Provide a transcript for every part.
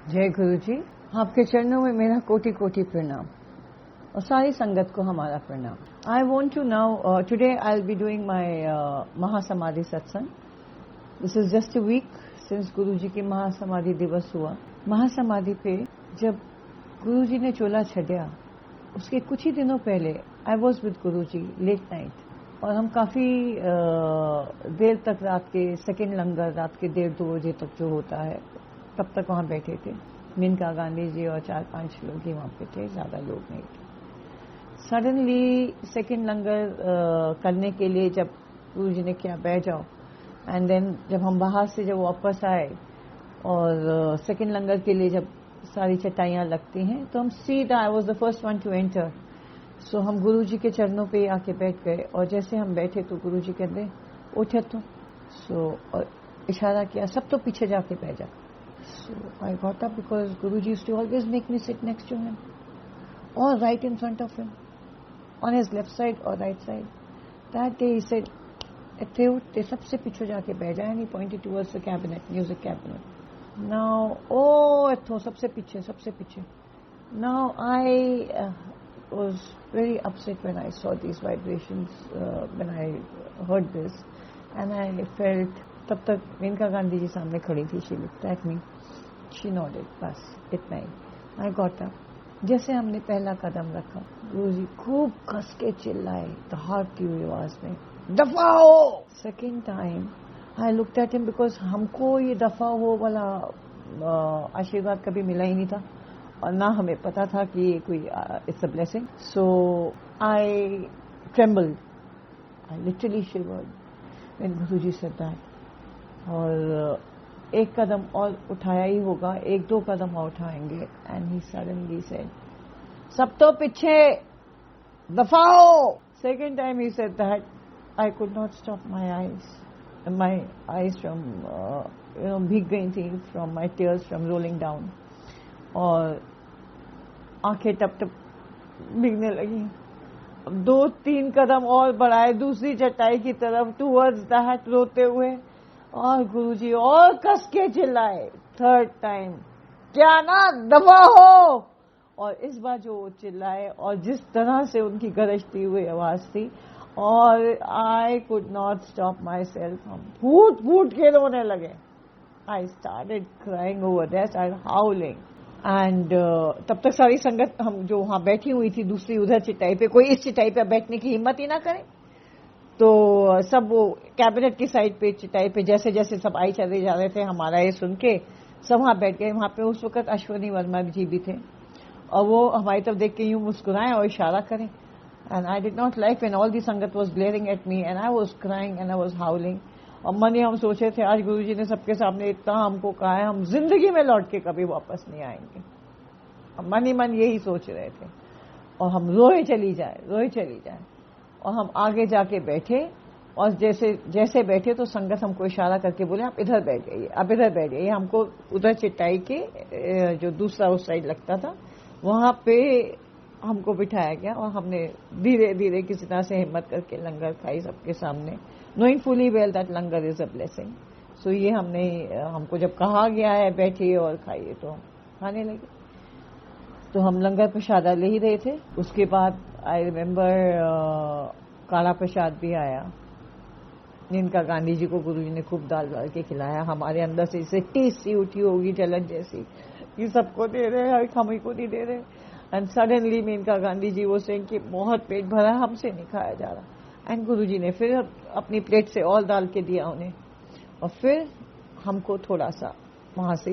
जय गुरु जी। आपके चरणों में मेरा कोटि कोटि प्रणाम और सारी संगत को हमारा प्रणाम। I want to now today I will be doing my mahasamadhi satsang. This is just a week since Guru ji की महासमाधि दिवस हुआ। महासमाधि पे जब गुरु जी ने चोला छड़िया उसके कुछ ही दिनों पहले I was with Guru ji late night और हम काफी देर तक रात के सेकेंड लंगर रात के 1:30-2 बजे तक जो होता है तब तक वहां बैठे थे। मेनका गांधी जी और 4-5 लोग ही वहां पे थे, ज्यादा लोग नहीं थे। सडनली सेकेंड लंगर करने के लिए जब गुरु जी ने क्या बैठ जाओ एंड देन जब हम बाहर से जब वापस आए और सेकेंड लंगर के लिए जब सारी चटाइयां लगती हैं तो हम सीधा I was the first one to enter. So हम गुरु जी के चरणों पे आके बैठ गए और जैसे हम बैठे तो गुरु जी कहते उठे तो और इशारा किया सब तो पीछे जाके बैठ जा। So I got up because Guruji used to always make me sit next to him or right in front of him on his left side or right side. That day he said, "They सबसे पीछे जाके बैठ जाए." And he pointed towards the cabinet, music cabinet. Now, oh, सबसे पीछे. Now I was very upset when I saw these vibrations when I heard this, and I felt. तब तक मेनका गांधी जी सामने खड़ी थी। She looked at me, she nodded, बस इतना ही। I got up. जैसे हमने पहला कदम रखा गुरुजी खूब कस के चिल्लाए दहाड़ती हुई आवाज में, दफा हो। Second time I looked at him because हमको ये दफा हो वाला आशीर्वाद कभी मिला ही नहीं था और ना हमें पता था कि ये कोई it's a blessing. So I trembled, I literally शिवर्ड when Guruji said that. और एक कदम और उठाया ही होगा, 1-2 कदम और उठाएंगे एंड ही सडनली सेड, सब तो पीछे दफाओ। सेकेंड टाइम ही said that I could not stop my eyes from भीग गई थी from my tears from rolling down और आंखें टप टप भीगने लगी। 2-3 कदम और बढ़ाए दूसरी चटाई की तरफ टूवर्ड्स दैट रोते हुए और गुरुजी और कस के चिल्लाए थर्ड टाइम, क्या ना दफा हो। और इस बार जो चिल्लाए और जिस तरह से उनकी गरजती हुई आवाज थी और आई could not stop my self, हम फूट फूट के रोने लगे। I started crying over that, started हाउलिंग and तब तक सारी संगत हम जो वहां बैठी हुई थी दूसरी उधर चिटाई पे, कोई इस चिटाई पे बैठने की हिम्मत ही ना करे तो सब वो कैबिनेट की साइड पे चिटाई पे जैसे जैसे सब आई चले जा रहे थे हमारा ये सुन के सब वहां बैठ गए। वहां पे उस वक्त अश्वनी वर्मा जी भी थे और वो हमारी तरफ देख के यूं मुस्कुराएं और इशारा करें and I did not like when all the sangat was glaring at me and I was crying and I was howling. और मन ही हम सोचे थे आज गुरुजी ने सबके सामने इतना हमको कहा है, हम जिंदगी में लौट के कभी वापस नहीं आएंगे। हम मन ही मन यही सोच रहे थे और हम रोए चली जाए और हम आगे जाके बैठे और जैसे बैठे तो संगत हमको इशारा करके बोले आप इधर बैठ जाइए। हमको उधर चिटाई के जो दूसरा उस साइड लगता था वहां पे हमको बिठाया गया और हमने धीरे धीरे किसी तरह से हिम्मत करके लंगर खाई सबके सामने, knowing fully well that langar is a blessing. So ये हमको जब कहा गया है बैठिए और खाइए तो हम खाने लगे। तो हम लंगर प्रसाद ले ही रहे थे। उसके बाद आई रिमेम्बर काला प्रसाद भी आया जिनका गांधी जी को गुरुजी ने खूब दाल डाल के खिलाया। हमारे अंदर से इसे टीस सी उठी होगी जलन जैसी, ये सबको दे रहे हैं हम ही को नहीं दे रहे। एंड सडनली मेनका गांधी जी वो से कि बहुत पेट भरा, हमसे नहीं खाया जा रहा। एंड गुरुजी ने फिर अपनी प्लेट से और डाल के दिया उन्हें और फिर हमको थोड़ा सा वहां से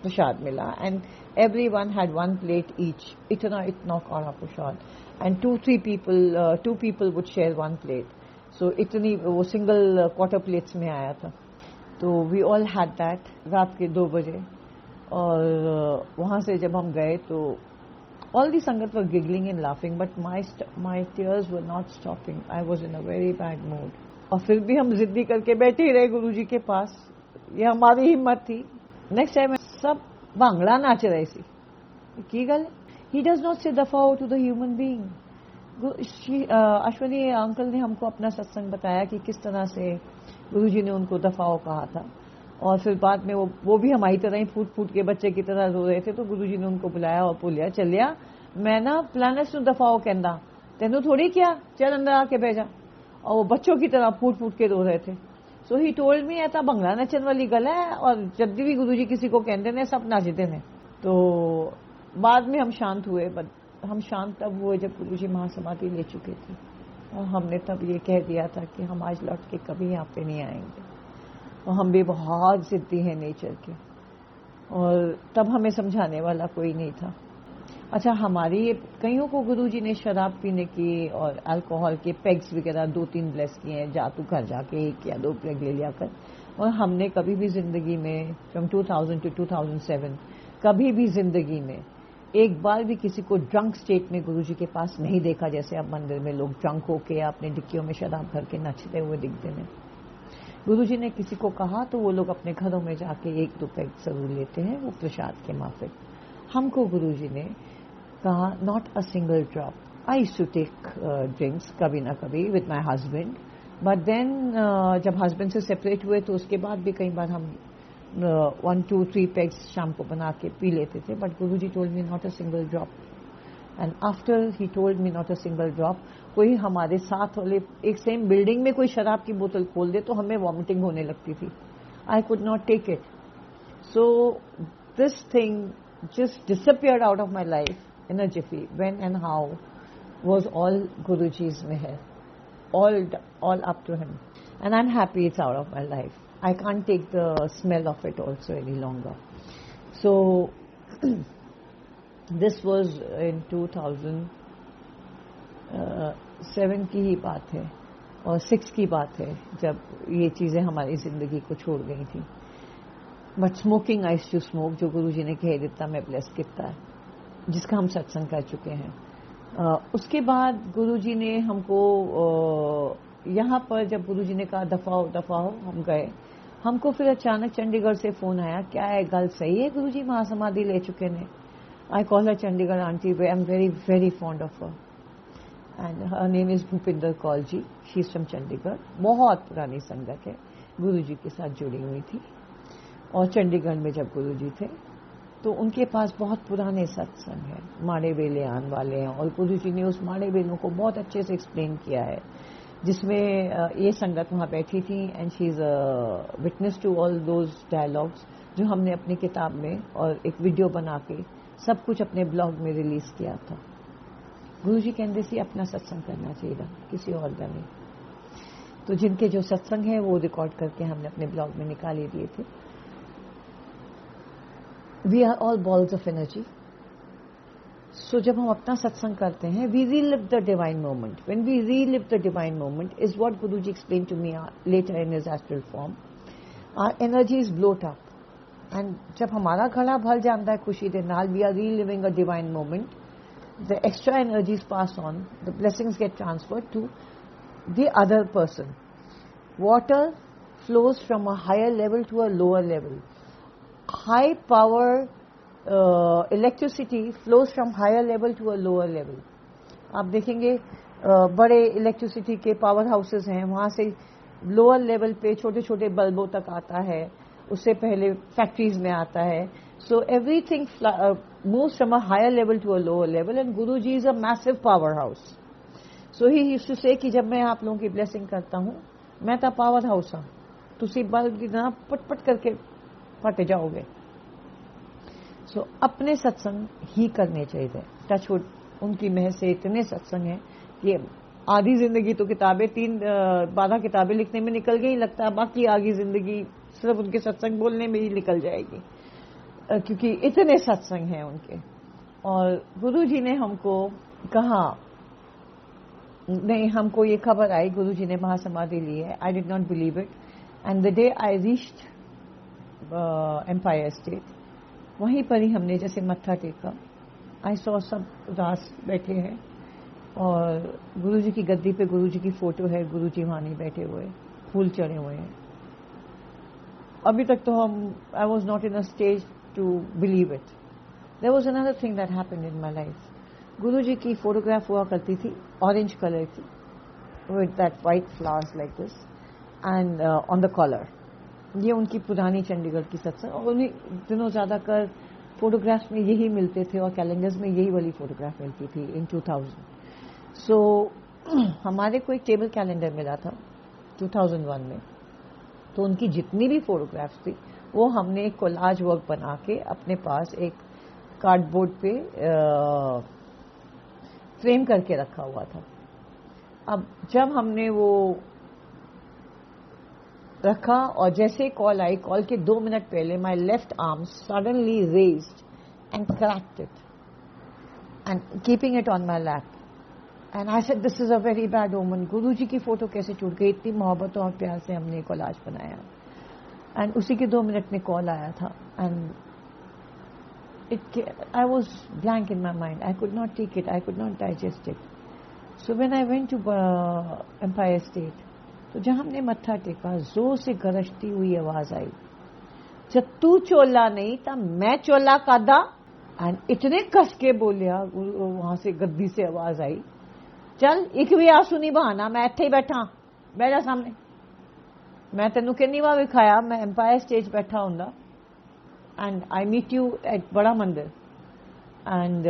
प्रसाद मिला and everyone had one plate each, इतना काला प्रसाद and 2 people would share one plate, so इतनी वो सिंगल क्वार्टर प्लेट्स में आया था। तो we all had that रात के 2 बजे और वहां से जब हम गए तो all the sangat were giggling and laughing but my tears were not stopping. I was in a very bad mood और फिर भी हम जिद्दी करके बैठे ही रहे गुरुजी के पास, ये हमारी हिम्मत थी। नेक्स्ट टाइम सब भांगड़ा नाच रहे सी की गल, ही डज नॉट से दफाओ to the human being. Ashwani uncle ने हमको अपना सत्संग बताया कि किस तरह से गुरुजी ने उनको दफाओ कहा था और फिर बाद में वो भी हमारी तरह ही फूट फूट के बच्चे की तरह रो रहे थे, तो गुरुजी ने उनको बुलाया और बोलिया, चलिया मैं ना प्लानट्स नु दफाओ कहंदा, तेनू थोड़ी क्या, चल अंदर आके बह जा। और वो बच्चों की तरह फूट फूट के रो रहे थे। सो ही टोल्ड मी, ऐसा भंगड़ा नचन वाली गल है, और जब भी गुरुजी किसी को कहते ने सब नाचते ने। तो बाद में हम शांत हुए, बट हम शांत तब हुए जब गुरुजी महासमाधि ले चुके थे, और हमने तब ये कह दिया था कि हम आज लौट के कभी यहाँ पे नहीं आएंगे, और हम भी बहुत जिद्दी हैं नेचर के, और तब हमें समझाने वाला कोई नहीं था। अच्छा, हमारी कईयों को गुरुजी ने शराब पीने की और अल्कोहल के पेग्स वगैरह 2-3 ब्लेस किए हैं, जा तू घर जाके 1 या 2 पेग ले लिया कर। और हमने कभी भी जिंदगी में फ्रॉम 2000 टू 2007 कभी भी जिंदगी में एक बार भी किसी को ड्रंक स्टेट में गुरुजी के पास नहीं देखा, जैसे अब मंदिर में लोग ड्रंक होके अपने डिक्कियों में शराब भर के नचते हुए दिखते हैं। गुरुजी ने किसी को कहा तो वो लोग अपने घरों में जाके 1-2 पेग जरूर लेते हैं, वो प्रसाद के माफिक। हमको गुरुजी ने कहा not a single drop. I used to take drinks कभी ना कभी with my husband, but then जब हस्बैंड से सेपरेट हुए तो उसके बाद भी कई बार हम 1-2-3 पेग्स शाम को बना के पी लेते थे, but Guruji told me not a single drop. And after he told me not a single drop, कोई हमारे साथ वाले एक सेम बिल्डिंग में कोई शराब की बोतल खोल दे तो हमें वॉमिटिंग होने लगती थी। I could not take it. So this thing just disappeared out of my life in a jiffy. When and how was all Guruji's meher, all up to him, and I'm happy it's out of my life. I can't take the smell of it also any longer. So this was in 2007 की ही बात है और 6 की बात है जब ये चीजें हमारी जिंदगी को छोड़ गई थी। But smoking I to smoke, जो गुरुजी ने कह दिता मैं ब्लेस किया है, जिसका हम सत्संग कर चुके हैं। उसके बाद गुरुजी ने हमको यहाँ पर जब गुरुजी ने कहा दफाओ दफाओ, हम गए। हमको फिर अचानक चंडीगढ़ से फोन आया, क्या है गल सही है गुरुजी महासमाधि ले चुके ने। I call her Chandigarh aunty, I am very very fond of her, and her name is Bhupinder Kaul ji, she is from Chandigarh. बहुत पुरानी संगत है, गुरुजी के साथ जुड़ी हुई थी। और चंडीगढ़ में जब गुरुजी थे तो उनके पास बहुत पुराने सत्संग है, माड़े बेले आने वाले हैं, और गुरुजी ने उस माड़े बेलों को बहुत अच्छे से एक्सप्लेन किया है, जिसमें ये संगत वहां बैठी थी, and she is a witness to all those dialogues जो हमने अपनी किताब में और एक वीडियो बना के सब कुछ अपने ब्लॉग में रिलीज किया था। गुरुजी कहते सी अपना सत्संग करना चाहिए, किसी और का नहीं। तो जिनके जो सत्संग है वो रिकॉर्ड करके हमने अपने ब्लॉग में निकाल ही दिए थे। We are all balls of energy. So जब हम अपना सत्संग करते हैं, we relive the divine moment. When we relive the divine moment is what Guruji explained to me later in his astral form. Our energy is blown up. And जब हमारा घड़ा भर जाता है खुशी के नाल, we are reliving a divine moment. The extra energies pass on. The blessings get transferred to the other person. Water flows from a higher level to a lower level. High power electricity flows from higher level to a lower level. आप देखेंगे बड़े electricity के power houses हैं, वहां से lower level पे छोटे छोटे बल्बों तक आता है, उससे पहले फैक्ट्रीज में आता है। So everything moves from a higher level to a lower level, and Guruji is a massive power house. So he used to say कि जब मैं आप लोगों की ब्लेसिंग करता हूं, मैं तो पावर हाउस हाँ, तुसी बल्ब की तरह पट करके फट जाओगे। सो अपने सत्संग ही करने चाहिए। टचवुड उनकी मेहर से इतने सत्संग हैं कि आधी जिंदगी तो किताबें 12 किताबें लिखने में निकल गई, लगता है बाकी आगे जिंदगी सिर्फ उनके सत्संग बोलने में ही निकल जाएगी, क्योंकि इतने सत्संग हैं उनके। और गुरुजी ने हमको कहा, नहीं हमको ये खबर आई गुरुजी ने महासमाधि ली है। I did not believe it, and the day I reached Empire State, वहीं पर ही हमने जैसे मत्था टेका, आई सॉ सब उदास बैठे हैं, और गुरुजी की गद्दी पे गुरुजी की फोटो है, गुरुजी वहां नहीं बैठे हुए, फूल चढ़े हुए हैं। अभी तक तो I was not in a stage to believe it. There was another thing that happened in my life. Guruji की फोटोग्राफ हुआ करती थी ऑरेंज कलर की, with that white flowers like this, and on the collar. ये उनकी पुरानी चंडीगढ़ की सत्संग, और उन्हीं दिनों ज़्यादातर फोटोग्राफ्स में यही मिलते थे और कैलेंडर्स में यही वाली फोटोग्राफ मिलती थी इन 2000. सो हमारे को एक टेबल कैलेंडर मिला था 2001 में, तो उनकी जितनी भी फोटोग्राफ्स थी वो हमने एक कोलाज वर्क बना के अपने पास एक कार्डबोर्ड पे फ्रेम करके रखा हुआ था. अब जब हमने वो रखा और जैसे कॉल आई, कॉल के 2 मिनट पहले my left arm suddenly raised and cracked it and keeping it on my lap. And I said this is a very bad ओमन. गुरुजी की फोटो कैसे टूट गई? इतनी मोहब्बत और प्यार से हमने कोलाज बनाया. एंड उसी के 2 मिनट में कॉल आया था. And I was blank in my mind. I could not take it. I could not digest it. So when I went to Empire State, तो जब हमने मत्था टेका, जोर से गरजती हुई आवाज आई, जब तू चोला नहीं था मैं चोला कादा. एंड इतने कस के बोलिया, वहां से गद्दी से आवाज आई, चल एक भी आंसू नहीं बहाना, मैं इत्थे ही बैठा, बैठ जा सामने, मैं तेनू कितनी बार विखाया मैं एम्पायर स्टेज बैठा हुंदा. And I meet you at Bada Mandir. And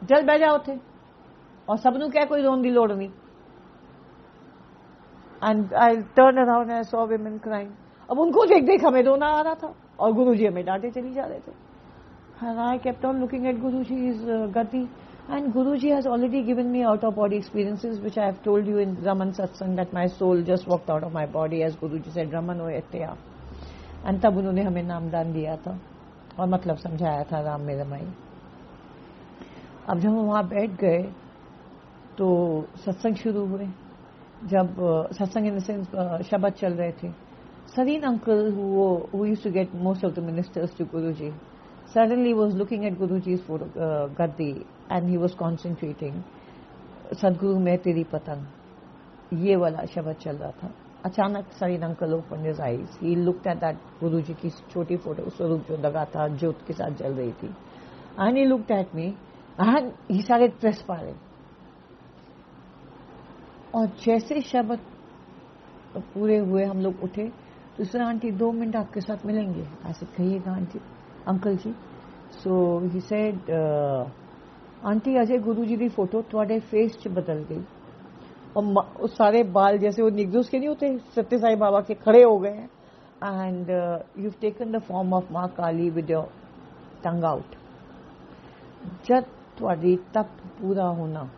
चल बह जा उथे, और सबनू कह कोई रोन की लोड़ नहीं. And I turn around and saw women crying. अब उनको देख देख हमें रोना आ रहा था और गुरुजी हमें डांटे चली जा रहे थे. And I kept on looking at Guruji's gati. And Guruji has already given me out of body experiences, which I have told you in Raman Satsang, that my soul just walked out of my body as Guruji said, Raman o etya. And तब उन्होंने हमें नामदान दिया था और मतलब समझाया था राम में रमाई. अब जब हम वहाँ बैठ गए तो सत्संग शुरू हुए. जब सत्संग इन द सेंस शब्द चल रहे थे, Sareen uncle who used to get most of the ministers to Guruji suddenly was looking at Guruji's gaddi and he was concentrating. Sadguru मैं तेरी पतंग, ये वाला शब्द चल रहा था. अचानक Sareen uncle opened his eyes. He looked at that Guruji की छोटी फोटो, स्वरूप जो लगा था ज्योत के साथ जल रही थी. And he looked at me and he started perspiring. और जैसे शब्द पूरे हुए हम लोग उठे, दूसरा आंटी 2 मिनट आपके साथ मिलेंगे. ऐसे कहिएगा aunty, uncle ji. So he said aunty Ajay Guruji की फोटो थोड़े फेस च बदल गई और सारे बाल जैसे वो निगदूस के नहीं होते सत्य साई बाबा के खड़े हो गए हैं. And you taken the form of माँ काली विद योर टंग आउट. जब थोड़ी तप पूरा होना,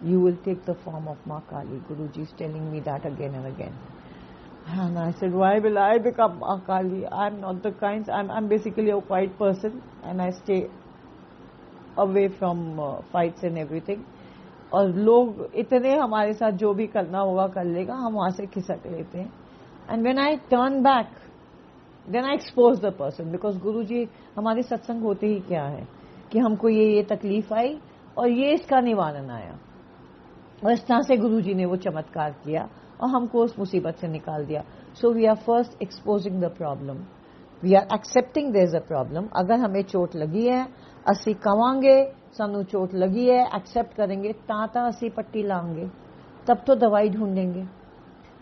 you will take the form of Ma Kali. Guruji is telling me that again and again. And I said, why will I become Ma Kali? I'm not the kind. I'm basically a quiet person and I stay away from fights and everything. और लोग इतने हमारे साथ जो भी करना होगा कर लेगा, हम वहां से खिसक लेते हैं. And when I turn back, then I expose the person, because Guruji हमारे सत्संग होते ही क्या है कि हमको ये तकलीफ आई और ये इसका निवारण आया, और इस तरह से गुरुजी ने वो चमत्कार किया और हमको उस मुसीबत से निकाल दिया. So we are first exposing the problem. We are accepting there is a problem. अगर हमें चोट लगी है असी कवांगे सानू चोट लगी है, एक्सेप्ट करेंगे, ताता असी पट्टी लाएंगे, तब तो दवाई ढूंढेंगे.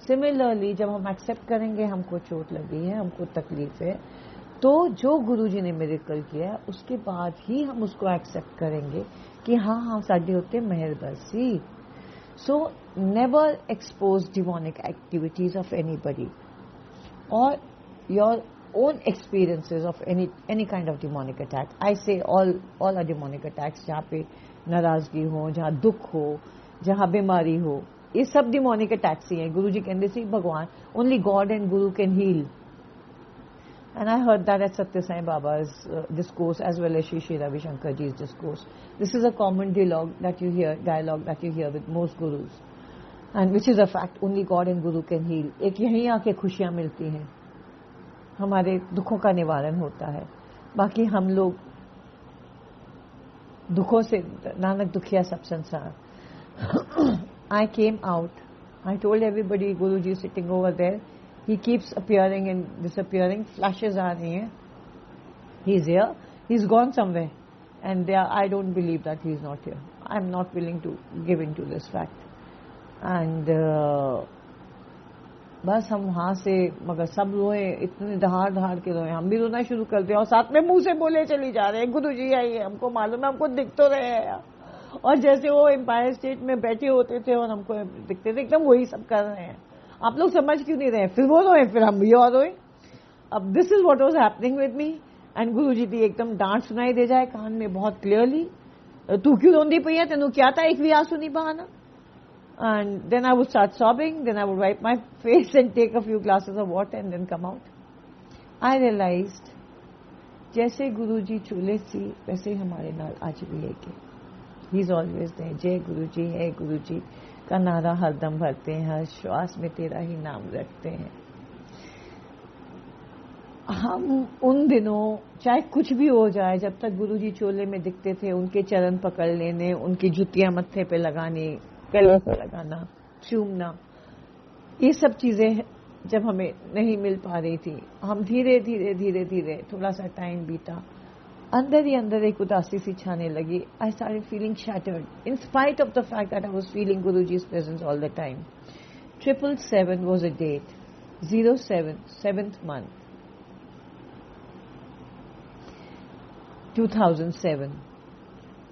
सिमिलरली जब हम एक्सेप्ट करेंगे हमको चोट लगी है, हमको तकलीफ है, तो जो गुरुजी ने मिरेकल किया है उसके बाद ही हम उसको एक्सेप्ट करेंगे कि हाँ हाँ साडे उत्ते मेहर बरसी. So never expose demonic activities of anybody or your own experiences of any kind of demonic attack. I say all are demonic attacks. जहाँ पे नाराजगी हो, जहाँ दुख हो, जहाँ बीमारी हो, ये सब demonic attacks ही हैं. गुरुजी कहते सी भगवान, only God and Guru can heal. And I heard that at Satya Sai Baba's discourse as well as Shri Ravi Shankar Ji's discourse. This is a common dialogue that you hear with most gurus, and which is a fact. Only God and Guru can heal. एक यहीं आके खुशियाँ मिलती हैं, हमारे दुखों का निवारण होता है. बाकी हम लोग दुखों से, नानक दुखिया सब संसार. I came out. I told everybody Guruji is sitting over there. He keeps appearing and disappearing. Flashes are here. He's here. He's gone somewhere. And I don't believe that he's not here. I'm not willing to give in to this fact. And बस हम वहां से, मगर सब रोए, इतने दहाड़ दहाड़ के रोए, हम भी रोना शुरू कर दिया और साथ में मुंह से बोले चली जा रहे हैं, गुरुजी आइए, हमको मालूम है, हमको दिख तो रहे हैं। और जैसे वो एम्पायर स्टेट में बैठे होते थे और हमको दिखते थे एकदम वही सब कर रहे हैं, आप लोग समझ क्यों नहीं रहे? फिर वो रोए, फिर हम भी और रोए। अब this is what was happening with me. And Guruji की एकदम डांट सुनाई दे जाए कान में बहुत क्लियरली, तू क्यों रोंदी पई है, तेनू क्या था, एक भी आंसू नहीं बहाना। And then I would start sobbing, then I would wipe my face and take a few glasses of water and then come out. I realized, जैसे गुरुजी चूल्हे सी वैसे ही हमारे नाल आज भी है कि ही इज ऑलवेज देयर। जय गुरुजी है गुरुजी का नारा हरदम भरते हैं, हर श्वास में तेरा ही नाम रखते हैं। हम उन दिनों चाहे कुछ भी हो जाए, जब तक गुरुजी चोले में दिखते थे, उनके चरण पकड़ लेने, उनकी जुतियां मत्थे पे लगानी, गले पे लगाना, चूमना, ये सब चीजें जब हमें नहीं मिल पा रही थी, हम धीरे धीरे धीरे धीरे थोड़ा सा टाइम बीता, अंदर ही अंदर एक उदासी सी छाने लगी। I started feeling shattered in spite of the fact that I was feeling Guruji's presence all the time. 777 was a date. 07, 7th month, 2007.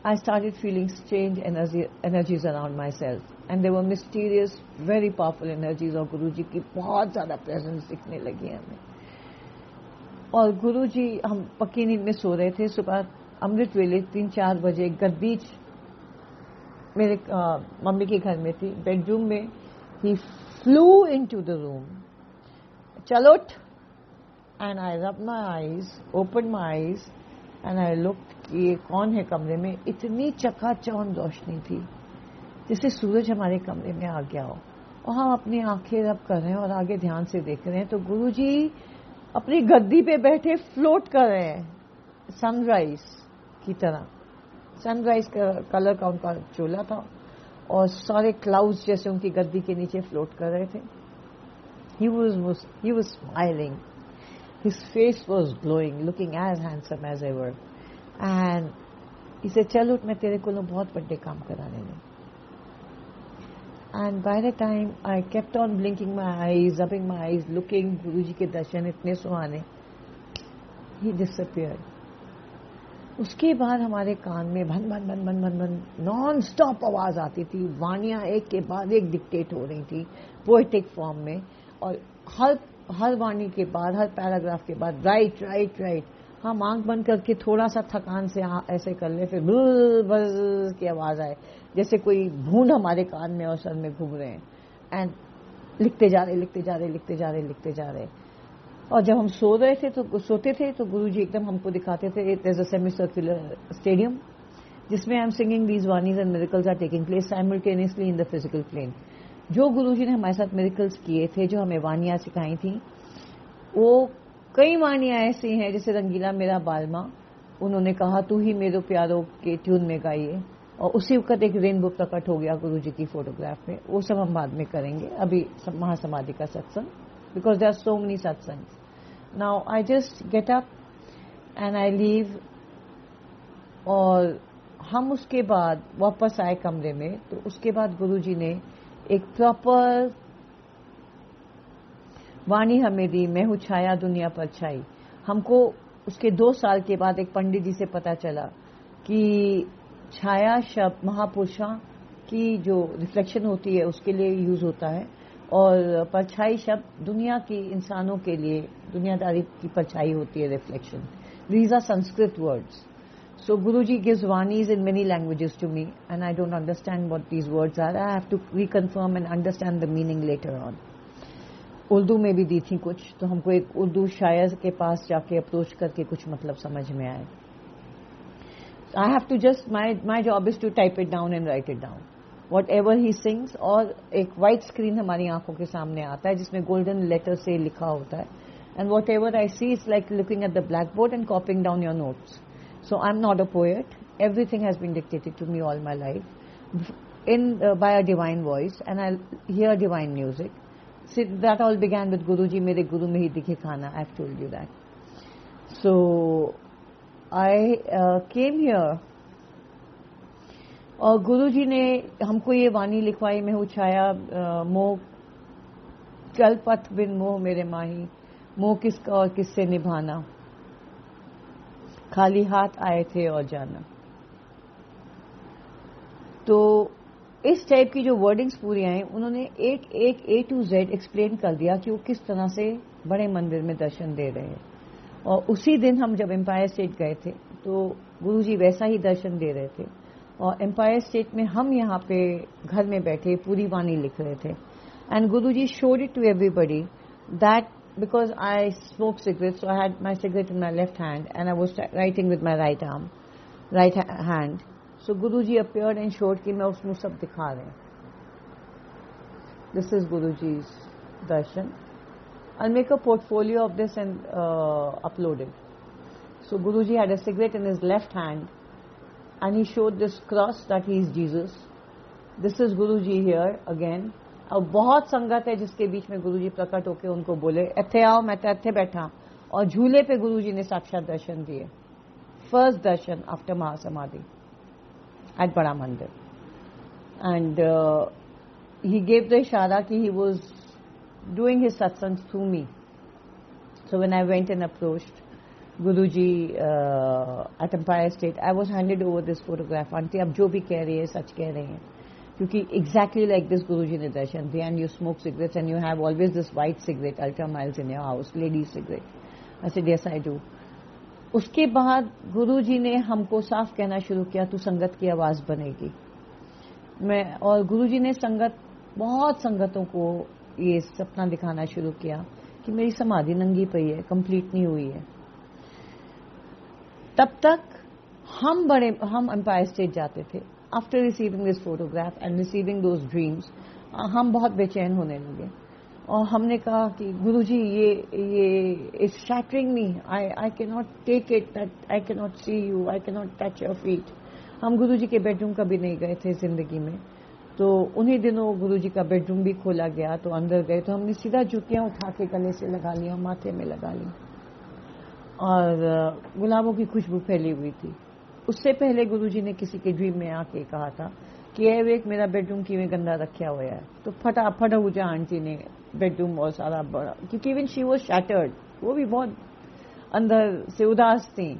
I started feeling strange energies around myself, and there were mysterious, very powerful energies of गुरुजी की बहुत ज्यादा presence दिखने लगी हमें। और गुरुजी, हम पक्की नींद में सो रहे थे, सुबह अमृत वेले 3-4 बजे गद्दीज मेरे मम्मी के घर में थी, बेडरूम में, ही फ्लू इनटू द रूम, चलो उठ, एंड आई रब my eyes, open my eyes, and I looked कि ये कौन है कमरे में। इतनी चकाचौंध रोशनी थी जैसे सूरज हमारे कमरे में आ गया हो, और हम अपनी आंखें रब कर रहे हैं और आगे ध्यान से देख रहे हैं तो गुरुजी अपनी गद्दी पे बैठे फ्लोट कर रहे हैं, सनराइज की तरह। सनराइज का कलर का उनका चोला था और सारे क्लाउड्स जैसे उनकी गद्दी के नीचे फ्लोट कर रहे थे। he was smiling, his face was glowing, looking as handsome as ever, and he said, चल उठ, मैं तेरे को बहुत बड़े काम कराने में। And by the time I kept on blinking my eyes, rubbing my eyes, looking, गुरुजी के दर्शन इतने सुहाने, he disappeared. उसके बाद हमारे कान में भन भन भन भन भन भन नॉन स्टॉप आवाज आती थी, वाणियां एक के बाद एक डिक्टेट हो रही थी पोएटिक फॉर्म में, और हर वाणी के बाद, हर पैराग्राफ के बाद राइट राइट राइट। हम आंख बंद करके थोड़ा सा थकान से ऐसे कर ले, फिर बुल बज की आवाज आए जैसे कोई भूंड हमारे कान में और सर में घूम रहे हैं, एंड लिखते जा रहे लिखते जा रहे लिखते जा रहे लिखते जा रहे। और जब हम सोते थे तो गुरुजी एकदम हमको दिखाते थे, there is a semi circular stadium जिसमें I am singing these vanis and miracles are taking place simultaneously in the physical plane. जो गुरुजी ने हमारे साथ मिरेकल्स किए थे, जो हमें वानियां सिखाई थी, वो कई वानियां ऐसी हैं, जैसे रंगीला मेरा बालमा, उन्होंने कहा तू ही मेरे प्यारों के ट्यून में गाइए, और उसी वक्त एक रेनबो प्रकट हो गया गुरुजी की फोटोग्राफ में। वो सब हम बाद में करेंगे, अभी महासमाधि का सत्संग, because there are so many satsang. Now I just get up and I leave, और हम उसके बाद वापस आए कमरे में, तो उसके बाद गुरुजी ने एक प्रॉपर वाणी हमें दी, मैं हूं छाया दुनिया पर छाई। हमको उसके 2 साल के बाद एक पंडित जी से पता चला कि छाया शब्द महापुरुषा की जो रिफ्लेक्शन होती है उसके लिए यूज होता है, और परछाई शब्द दुनिया की इंसानों के लिए, दुनियादारी की परछाई होती है, reflection. These are Sanskrit words. So Guruji gives vanis in many languages to me, and I don't understand what these words are. I have to reconfirm and understand the meaning later on. Urdu में भी दी थी कुछ, तो हमको एक उर्दू शायर के पास जाके अप्रोच करके कुछ मतलब समझ में आए. I have to just, my job is to type it down and write it down. Whatever he sings, और एक white screen हमारी आंखों के सामने आता है जिसमें golden letter से लिखा होता है, and whatever I see is like looking at the blackboard and copying down your notes. So I'm not a poet. Everything has been dictated to me all my life by a divine voice, and I hear divine music. So that all began with Guruji. Mere Guru mein hi dikhe khana. I've told you that. So I came here, और गुरुजी ने हमको ये वाणी लिखवाई, मैं हूँ छाया मोह चल पथ बिन मोह मेरे माही, मोह किसका और किससे निभाना, खाली हाथ आए थे और जाना। तो इस टाइप की जो वर्डिंग्स पूरी आई, उन्होंने एक एक A to Z एक्सप्लेन कर दिया कि वो किस तरह से बड़े मंदिर में दर्शन दे रहे हैं। और उसी दिन हम जब एम्पायर स्टेट गए थे तो गुरुजी वैसा ही दर्शन दे रहे थे। और एम्पायर स्टेट में हम यहाँ पे घर में बैठे पूरी वाणी लिख रहे थे। And Guruji showed it to everybody that because I smoke cigarettes, so I had my cigarette in my left hand and I was writing with my right hand. So Guruji appeared and showed कि मैं उसमें सब दिखा रहे हैं। This is Guruji's darshan. I'll make a portfolio of this and upload it. So Guruji had a cigarette in his left hand and he showed this cross that he is Jesus. This is Guruji here again. अब बहुत संगत है जिसके बीच में गुरुजी प्रकट होकर उनको बोले इत्थे आओ, मैं तो इत्थे बैठा। और झूले पे गुरुजी ने साक्षात दर्शन दिए। First darshan after mahasamadhi at Bada Mandir. And he gave the ishara कि he was doing his satsang through me. So when I went and approached Guruji at Empire State, I was handed over this photograph. Aunty आप जो भी कह रही है सच कह रहे हैं, क्योंकि एग्जैक्टली लाइक दिस गुरुजी ने दर्शन दिया। And you smoke cigarettes and you have always this white cigarette ultra miles in your house, ladies cigarette. I said yes I do. उसके बाद गुरुजी ने हमको साफ कहना शुरू किया, तू संगत की आवाज बनेगी। और गुरुजी ने बहुत संगतों को ये सपना दिखाना शुरू किया कि मेरी समाधि नंगी पई है, कंप्लीट नहीं हुई है। तब तक हम एम्पायर स्टेट जाते थे। After receiving this photograph and receiving those dreams, हम बहुत बेचैन होने लगे। और हमने कहा कि गुरुजी ये it's shattering me, I can not take it, that I can not see you, I can not touch your feet. हम गुरुजी के बेडरूम कभी नहीं गए थे जिंदगी में। तो उन्हीं दिनों गुरुजी का बेडरूम भी खोला गया, तो अंदर गए तो हमने सीधा जुतियां उठा के गले से लगा लिया, माथे में लगा ली। और गुलाबों की खुशबू फैली हुई थी। उससे पहले गुरुजी ने किसी के ड्रीम में आके कहा था कि ए वेख मेरा बेडरूम किवें गंदा रखा हुआ है। तो फटाफट हुजा आंटी ने बेडरूम और सारा बड़ा, क्योंकि इवन शी वाज शैटर्ड, वो भी बहुत अंदर से उदास थी।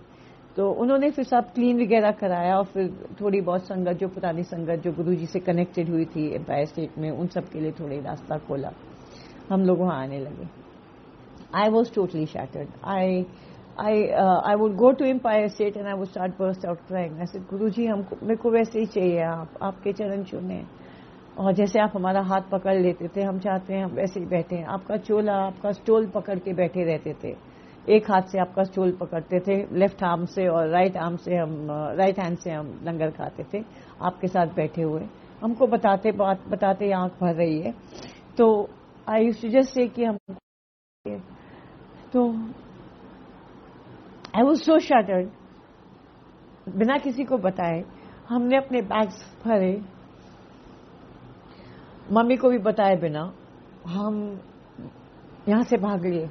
तो उन्होंने फिर सब क्लीन वगैरह कराया और फिर थोड़ी बहुत संगत, जो पुरानी संगत जो गुरुजी से कनेक्टेड हुई थी एम्पायर स्टेट में, उन सब के लिए थोड़ी रास्ता खोला। हम लोग वहां आने लगे। I was totally shattered. I would go to Empire State and I would start burst out crying. I said, गुरुजी मेरे को वैसे ही चाहिए, आपके चरण छूने। और जैसे आप हमारा हाथ पकड़ लेते थे, हम चाहते हैं हम वैसे ही बैठे हैं। आपका चोला, आपका स्टोल पकड़ के बैठे रहते थे। एक हाथ से आपका स्टोल पकड़ते थे, लेफ्ट आर्म से, और राइट हैंड से हम लंगर खाते थे आपके साथ बैठे हुए। हमको बताते आंख भर रही है। तो आई यूज्ड टू जस्ट से कि हम, तो आई वॉज सो शैटर्ड। बिना किसी को बताए हमने अपने बैग्स भरे, मम्मी को भी बताए बिना हम यहां से भाग लिए।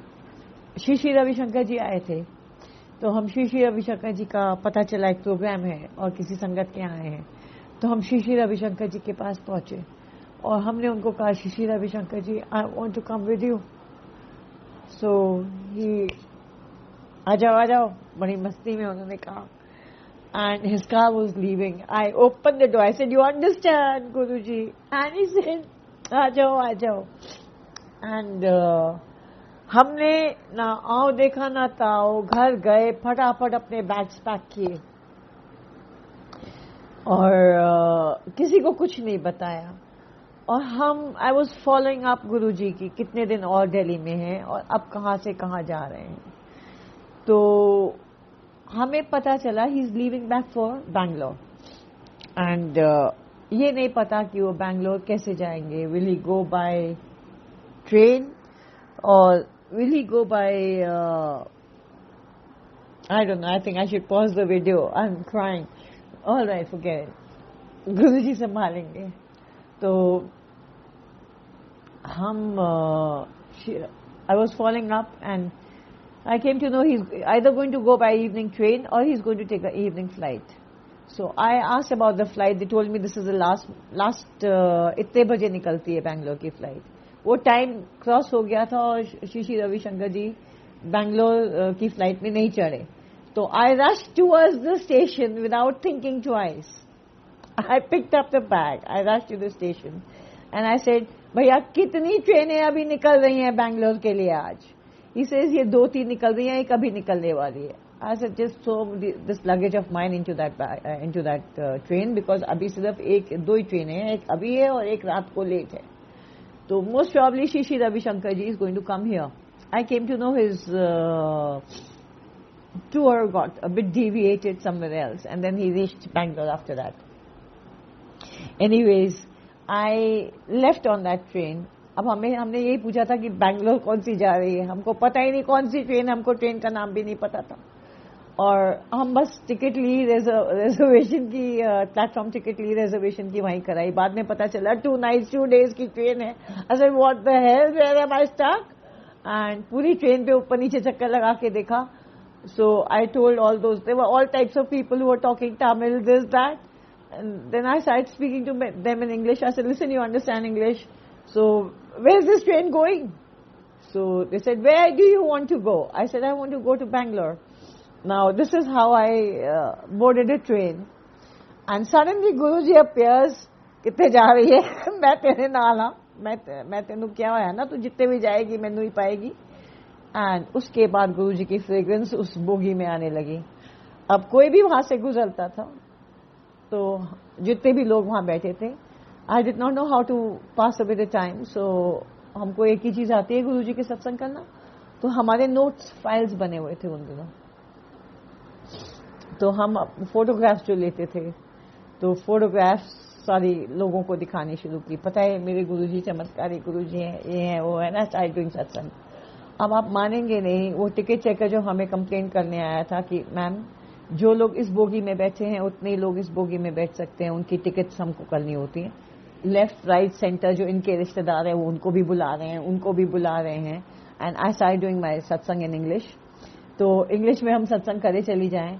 श्री श्री रविशंकर जी आए थे, तो हम श्री श्री रविशंकर जी का पता चला एक प्रोग्राम है और किसी संगत के आए हैं, तो हम श्री श्री रविशंकर जी के पास पहुंचे और हमने उनको कहा, Shri Shri Ravishankar ji, I want to come with you. So he, आ जाओ, बड़ी मस्ती में उन्होंने कहा। And his car was leaving. I open the door, I said, you understand Guruji? And he said, आ जाओ। एंड हमने ना आओ देखा ना ताओ, घर गए, फटाफट अपने बैग्स पैक किए और किसी को कुछ नहीं बताया। और आई वॉज फॉलोइंग अप गुरुजी की कितने दिन और दिल्ली में हैं और अब कहाँ से कहाँ जा रहे हैं। तो हमें पता चला he is leaving back for Bangalore. And ये नहीं पता कि वो बैंगलोर कैसे जाएंगे। Will he go by train और will he go by I don't know, I think I should pause the video, I'm crying. All right, forget it, गुरुजी संभालेंगे। तो हम I was following up and I came to know he's either going to go by evening train or he's going to take an evening flight. So I asked about the flight. They told me this is the last इतने बजे निकलती है बैंगलोर की flight. वो time cross हो गया था और श्री रविशंकर जी बैंगलोर की फ्लाइट में नहीं चढ़े. तो I rush towards the station without thinking twice. I picked up the bag. I rushed to the station and I said, भैया कितनी ट्रेनें अभी निकल रही हैं बैंगलोर के लिए आज? He says ये 2-3 निकल रही हैं, एक अभी निकलने वाली है. I said just throw this luggage of mine into that train because अभी सिर्फ 1-2 ही ट्रेनें हैं, एक अभी है और एक रात को लेट है. तो most probably Shri Ravishankar ji is going to come here. I came to know his tour got a bit deviated somewhere else and then he reached Bangalore after that. Anyways, I left on that train. अब हमने यही पूछा था कि बैंगलोर कौन सी जा रही है. हमको पता ही नहीं कौन सी ट्रेन, हमको ट्रेन का नाम भी नहीं पता था. और हम बस टिकट ली, रिजर्वेशन की, प्लेटफॉर्म टिकट ली, रिजर्वेशन की वहीं कराई. बाद में पता चला 2 nights 2 days की ट्रेन है. I said what the hell, where am I stuck? And पूरी ट्रेन पे ऊपर नीचे चक्कर लगा के देखा. So I told all those, there were all types of people who were talking Tamil, this, that. And then I started speaking to them in English. I said, listen, you understand English. So, where's this train going? So, they said, where do you want to go? I said, I want to go to Bangalore. Now, this is how I boarded a train. And suddenly, Guruji appears. कितने जा रही है? मैं तेरे नाल हाँ. मैं तेनू क्या होया ना, तू जितने भी जाएगी मैनू ही पाएगी. And उसके बाद गुरुजी की फ्रेग्रेंस उस बोगी में आने लगी. अब कोई भी वहां से गुजरता था तो जितने भी लोग वहां बैठे थे, I did not know how to pass away the time. So हमको एक ही चीज आती है गुरुजी के सत्संग करना. तो हमारे नोट्स फाइल्स बने हुए थे उन दिनों. तो हम फोटोग्राफ्स जो लेते थे तो फोटोग्राफ्स सारी लोगों को दिखानी शुरू की. पता है मेरे गुरुजी चमत्कारी गुरुजी हैं, ये हैं वो है ना, स्टार्ट डूइंग सत्संग. अब आप मानेंगे नहीं, वो टिकट चेकर जो हमें कंप्लेंट करने आया था कि मैम जो लोग इस बोगी में बैठे हैं उतने ही लोग इस बोगी में बैठ सकते हैं, उनकी टिकट्स हमको करनी होती हैं. लेफ्ट राइट सेंटर जो इनके रिश्तेदार हैं वो उनको भी बुला रहे हैं, उनको भी बुला रहे हैं. And I start doing my सत्संग इन इंग्लिश. तो इंग्लिश में हम सत्संग करे चली जाएं.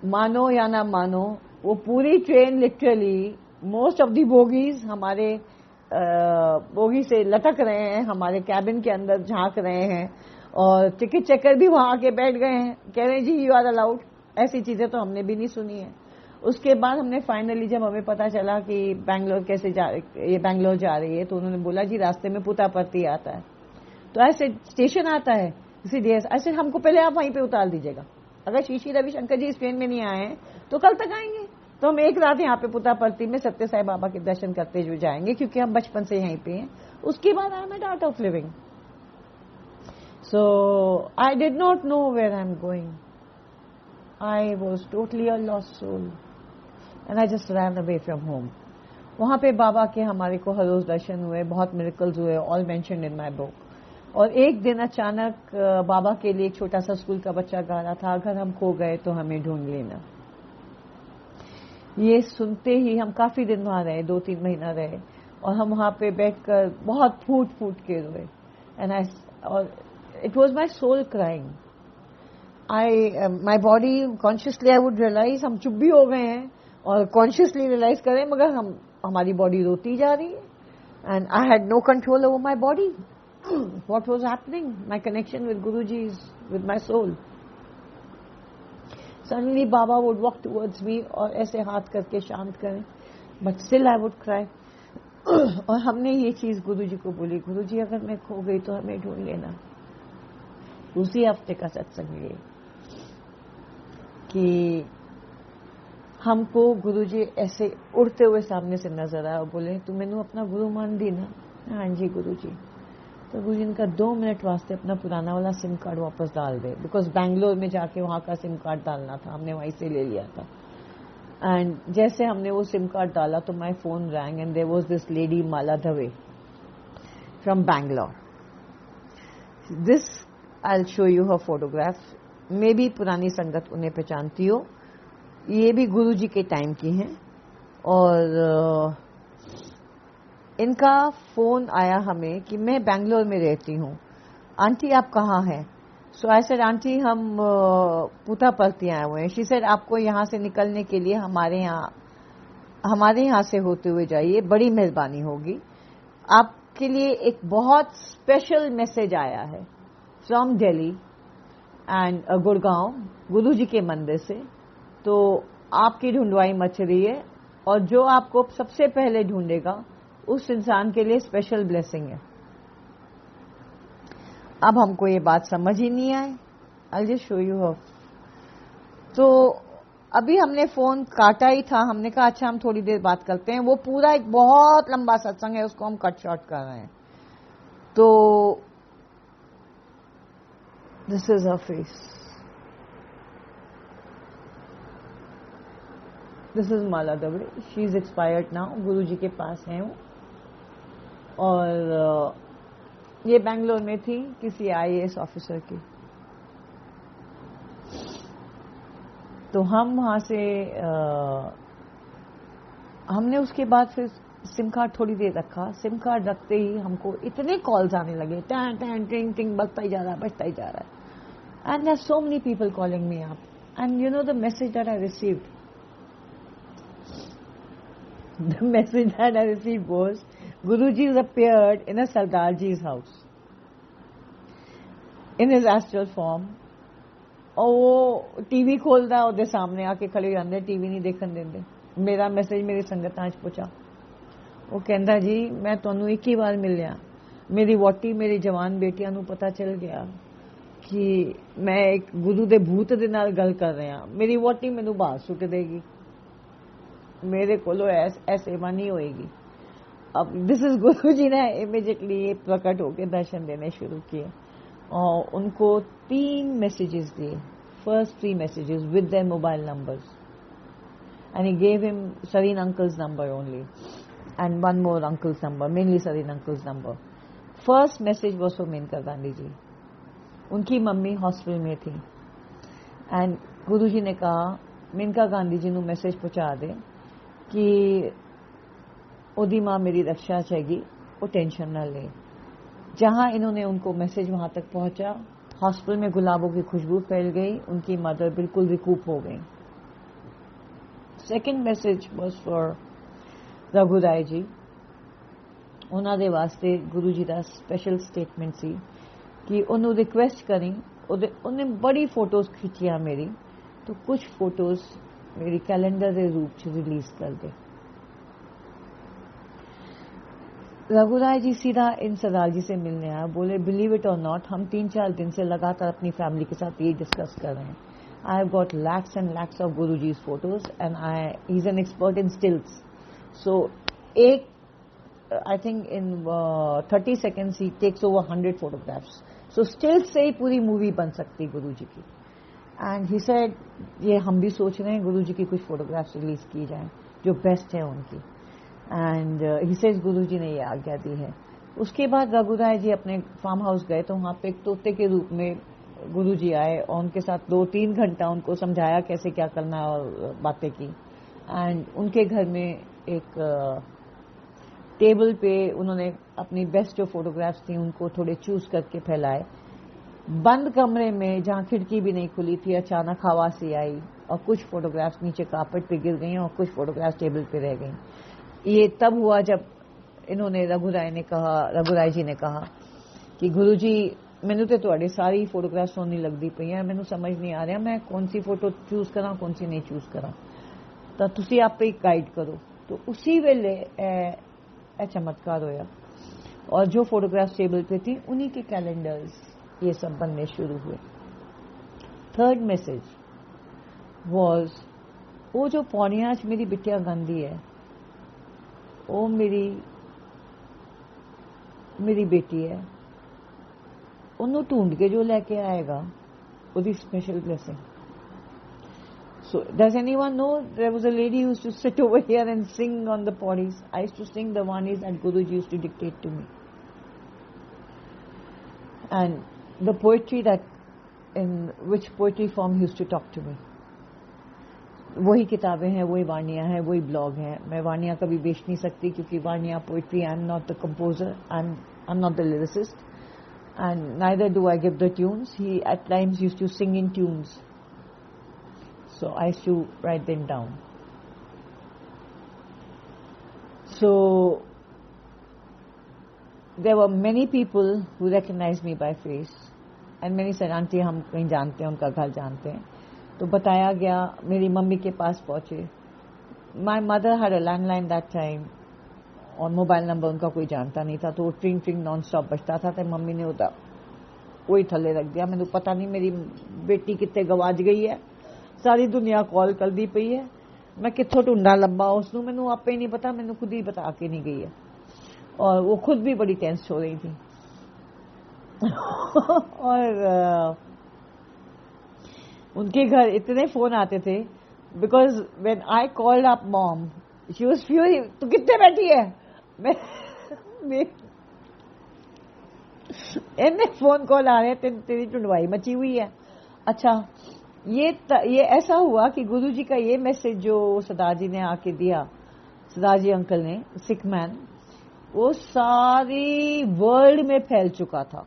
मानो या ना मानो, वो पूरी train literally most of the bogies हमारे बोगी से लटक रहे हैं, हमारे कैबिन के अंदर झांक रहे हैं. और टिकट चेकर भी वहां आके बैठ गए हैं, कह रहे हैं जी यू आर अलाउड. ऐसी चीजें तो हमने भी नहीं सुनी है. उसके बाद हमने फाइनली जब हमें पता चला कि बैंगलोर ये बैंगलोर जा रही है, तो उन्होंने बोला जी रास्ते में पुतापर्ती आता है. तो ऐसे स्टेशन आता है इसीलिए ऐसे हमको पहले आप वहीं पे उतार दीजिएगा. अगर श्री रविशंकर जी इस ट्रेन में नहीं आए हैं तो कल तक आएंगे. तो हम एक रात यहाँ पे पुतापर्ती में सत्य साई बाबा के दर्शन करते हुए जाएंगे, क्योंकि हम बचपन से यहीं पे हैं. उसके बाद I am at Art of Living. So I did not know where I am going. I was totally a lost soul and I just ran away from home. वहाँ पे बाबा के हमारे को हर रोज दर्शन हुए, बहुत मिरेकल्स हुए, all mentioned in my book. और एक दिन अचानक बाबा के लिए एक छोटा सा स्कूल का बच्चा गा रहा था, अगर हम खो गए तो हमें ढूंढ लेना. ये सुनते ही हम काफी दिन वहां रहे, 2-3 महीना रहे. और हम वहां पे बैठकर बहुत फूट फूट के रोए. और it was my soul crying. My body consciously I would realise हम चुप भी हो गए हैं और कॉन्शियसली रियलाइज करें, मगर हमारी बॉडी रोती जा रही है. And I had no control over my body. What was happening? My connection with Guruji is with my soul. Suddenly Baba would walk towards me और ऐसे हाथ करके शांत करें, but still I would cry. और हमने ये चीज गुरुजी को बोली, गुरुजी अगर मैं खो गई तो हमें ढूंढ लेना. उसी हफ्ते का सत्संग ये कि हमको गुरुजी ऐसे उड़ते हुए सामने से नजर आया और बोले तू मैनू अपना गुरु मान दी ना. हाँ जी गुरुजी. तो गुरुजी ने कहा 2 मिनट वास्ते अपना पुराना वाला सिम कार्ड वापस डाल दे, बिकॉज बैंगलोर में जाके वहां का सिम कार्ड डालना था, हमने वहीं से ले लिया था. एंड जैसे हमने वो सिम कार्ड डाला तो my phone rang and there was this lady Mala Dave from Bangalore. This I will show you her photograph. Maybe पुरानी संगत उन्हें पहचानती हो. ये भी गुरुजी के टाइम की हैं. और इनका फोन आया हमें कि मैं बैंगलोर में रहती हूँ, आंटी आप कहाँ हैं? सो आई सेड आंटी हम पुतापर्ती आए हुए हैं. शी सेड आपको यहाँ से निकलने के लिए हमारे यहाँ से होते हुए जाइए, बड़ी मेहरबानी होगी. आप आपके लिए एक बहुत स्पेशल मैसेज आया है फ्रॉम दिल्ली एंड गुड़गांव गुरु जी के मंदिर से। तो आपकी ढूंढवाई मच रही है और जो आपको सबसे पहले ढूंढेगा उस इंसान के लिए स्पेशल ब्लेसिंग है। अब हमको ये बात समझ ही नहीं आए। I just show you how. तो अभी हमने फोन काटा ही था, हमने कहा अच्छा हम थोड़ी देर बात करते हैं। वो पूरा एक बहुत लंबा सत्संग है, उसको हम कट शॉर्ट कर रहे हैं। तो this is her face, this is Mala Dubey. She is expired now, गुरु जी के पास है वो। और ये बेंगलोर में थी किसी IAS ऑफिसर की। तो हम वहां से हमने उसके बाद फिर सिम कार्ड थोड़ी देर रखा। सिम कार्ड रखते ही हमको इतने कॉल्स आने लगे, टैन टैन टिंग टिंग, बजता ही जा रहा है, बजता ही जा रहा है। And there so many people calling me up and you know the message that I received, the message that I received was Guruji has appeared in a Sardarji's house in his astral form। और वो TV खोलता है, ਉਹਦੇ सामने आके खड़े हो जाते, टीवी नहीं देखन देंगे। मेरा मैसेज मेरी संगत आज पहुंचा। वो कहता जी मैं ਤੁਹਾਨੂੰ ਇੱਕ ਹੀ ਵਾਰ ਮਿਲਿਆ, ਮੇਰੀ ਵੋਟੀ ਮੇਰੀ ਜਵਾਨ ਬੇਟੀਆਂ ਨੂੰ ਪਤਾ ਚੱਲ ਗਿਆ ਕਿ ਮੈਂ ਇੱਕ ਗੁਰੂ ਦੇ ਭੂਤ ਦੇ ਨਾਲ ਗੱਲ ਕਰ ਰਿਹਾ। ਮੇਰੀ ਵੋਟੀ ਮੈਨੂੰ ਬਾਹਰ ਸੁੱਟ ਦੇਗੀ, ਮੇਰੇ ਕੋਲੋਂ ਐ ਸੇਵਾ नहीं होएगी। अब दिस इज गुरु जी ने इमीडिएटली प्रकट होकर दर्शन देने शुरू किए और उनको 3 मैसेजेस दिए। First 3 messages with their mobile numbers and he gave him Sareen uncle's number only and one more uncle's number, mainly Sareen uncle's number. First message was for Menaka Gandhi ji. उनकी मम्मी हॉस्पिटल में थी एंड गुरु जी ने कहा मेनका गांधी जी ਨੂੰ मैसेज पहुंचा दे कि ओदी मां मेरी रक्षा चाहेगी, वो टेंशन न ले। जहां इन्होंने उनको मैसेज वहां तक पहुंचा, हॉस्पिटल में गुलाबों की खुशबू फैल गई, उनकी मदर बिल्कुल रिकूप हो गई। सेकंड मैसेज वाज फॉर रघुराय जी। ਉਹਨਾਂ ਦੇ ਵਾਸਤੇ ਗੁਰੂ ਜੀ ਦਾ ਸਪੈਸ਼ਲ ਸਟੇਟਮੈਂਟ ਸੀ ਕਿ ਉਹਨੂੰ ਰਿਕੁਐਸਟ ਕਰੀ। ਉਹਨੇ ਬੜੀ ਫੋਟੋਜ਼ ਖਿੱਚੀਆਂ ਮੇਰੀ, तो कुछ फोटोज मेरी कैलेंडर के रूप च रिलीज कर दे। रघुराय जी सीधा इन सरदार जी से मिलने आया। बोले बिलीव इट और नॉट, हम 3-4 दिन से लगातार अपनी फैमिली के साथ ये डिस्कस कर रहे हैं। I have got lakhs and lakhs of Guru ji's photos and he is an expert in stills. So एक I think in 30 seconds he takes over 100 photographs। So stills से ही पूरी मूवी बन सकती गुरु जी की। एंड ही सेड ये हम भी सोच रहे हैं गुरु जी की कुछ फोटोग्राफ्स रिलीज की जाएं जो बेस्ट है उनकी। एंड ही सेज गुरु जी ने ये आज्ञा दी है। उसके बाद रघुराय जी अपने फार्म हाउस गए तो वहां पे एक तोते के रूप में गुरु जी आए और उनके साथ 2-3 घंटा उनको समझाया कैसे क्या करना है और बातें की। एंड उनके घर में एक टेबल पे उन्होंने अपनी बेस्ट जो फोटोग्राफ्स थी उनको थोड़े चूज करके फैलाए। बंद कमरे में जहां खिड़की भी नहीं खुली थी अचानक हवा सी आई और कुछ फोटोग्राफ्स नीचे कार्पेट पे गिर गई और कुछ फोटोग्राफ्स टेबल पे रह गई। ये तब हुआ जब इन्होंने रघुराय जी ने कहा कि गुरु जी मैनू तो तुहाडे सारी फोटोग्राफ सोनी लगती पई है, मैनू समझ नहीं आ रहा मैं कौन सी फोटो चूज करा कौन सी नहीं चूज करा, तो तुसी आपे गाइड करो। तो उसी वेले ए चमत्कार होया और जो फोटोग्राफ टेबल पे थी उन्हीं के कैलेंडर्स ये सब बनने शुरू हुए। थर्ड मैसेज वाज वो जो पौनिया च मेरी बिटिया गांधी है वो मेरी बेटी है, उन्होंने ढूंढ के जो लेके आएगा उसकी special blessing. So does anyone know there was a lady who used to sit over here and sing on the podis? I used to sing the vanis that Guruji used to dictate to me. And the poetry that in which poetry form he used to talk to me. वही किताबें हैं, वही वाणियां हैं, वही blog हैं। मैं वाणियां कभी बेच नहीं सकती क्योंकि वाणियां poetry, I am not the composer, I am not the lyricist and neither do I give the tunes. He at times used to sing in tunes, so I used to write them down. So there were many people who recognized me by face, and many said, aunty हम कहीं जानते हैं, उनका घर जानते हैं. तो बताया गया, मेरी मम्मी के पास पहुंचे. My mother had a landline that time, और मोबाइल नंबर उनका कोई जानता नहीं था, तो वो ट्रिंग ट्रिंग नॉन स्टॉप बजता था. तो मम्मी ने उधर वही थल्ले रख दिया. मैंने पता नहीं मेरी बेटी कितने गवाच गई है, सारी दुनिया कॉल कर दी पई है, मैं कितों ढूंढा लंबा उसनू, मैनू आपे ही नहीं पता, मैनू खुद ही बता के नहीं गई है. और वो खुद भी बड़ी टेंस हो रही थी. और उनके घर इतने फोन आते थे, because when I called up mom she was fury, तू कितने बैठी है, मैं इतने फोन कॉल आ रहे हैं, तेरी टुंडवाई मची हुई है. अच्छा, ये ऐसा हुआ कि गुरुजी का ये मैसेज जो सरदार जी ने आके दिया, सरदार जी अंकल ने, सिख मैन, वो सारी वर्ल्ड में फैल चुका था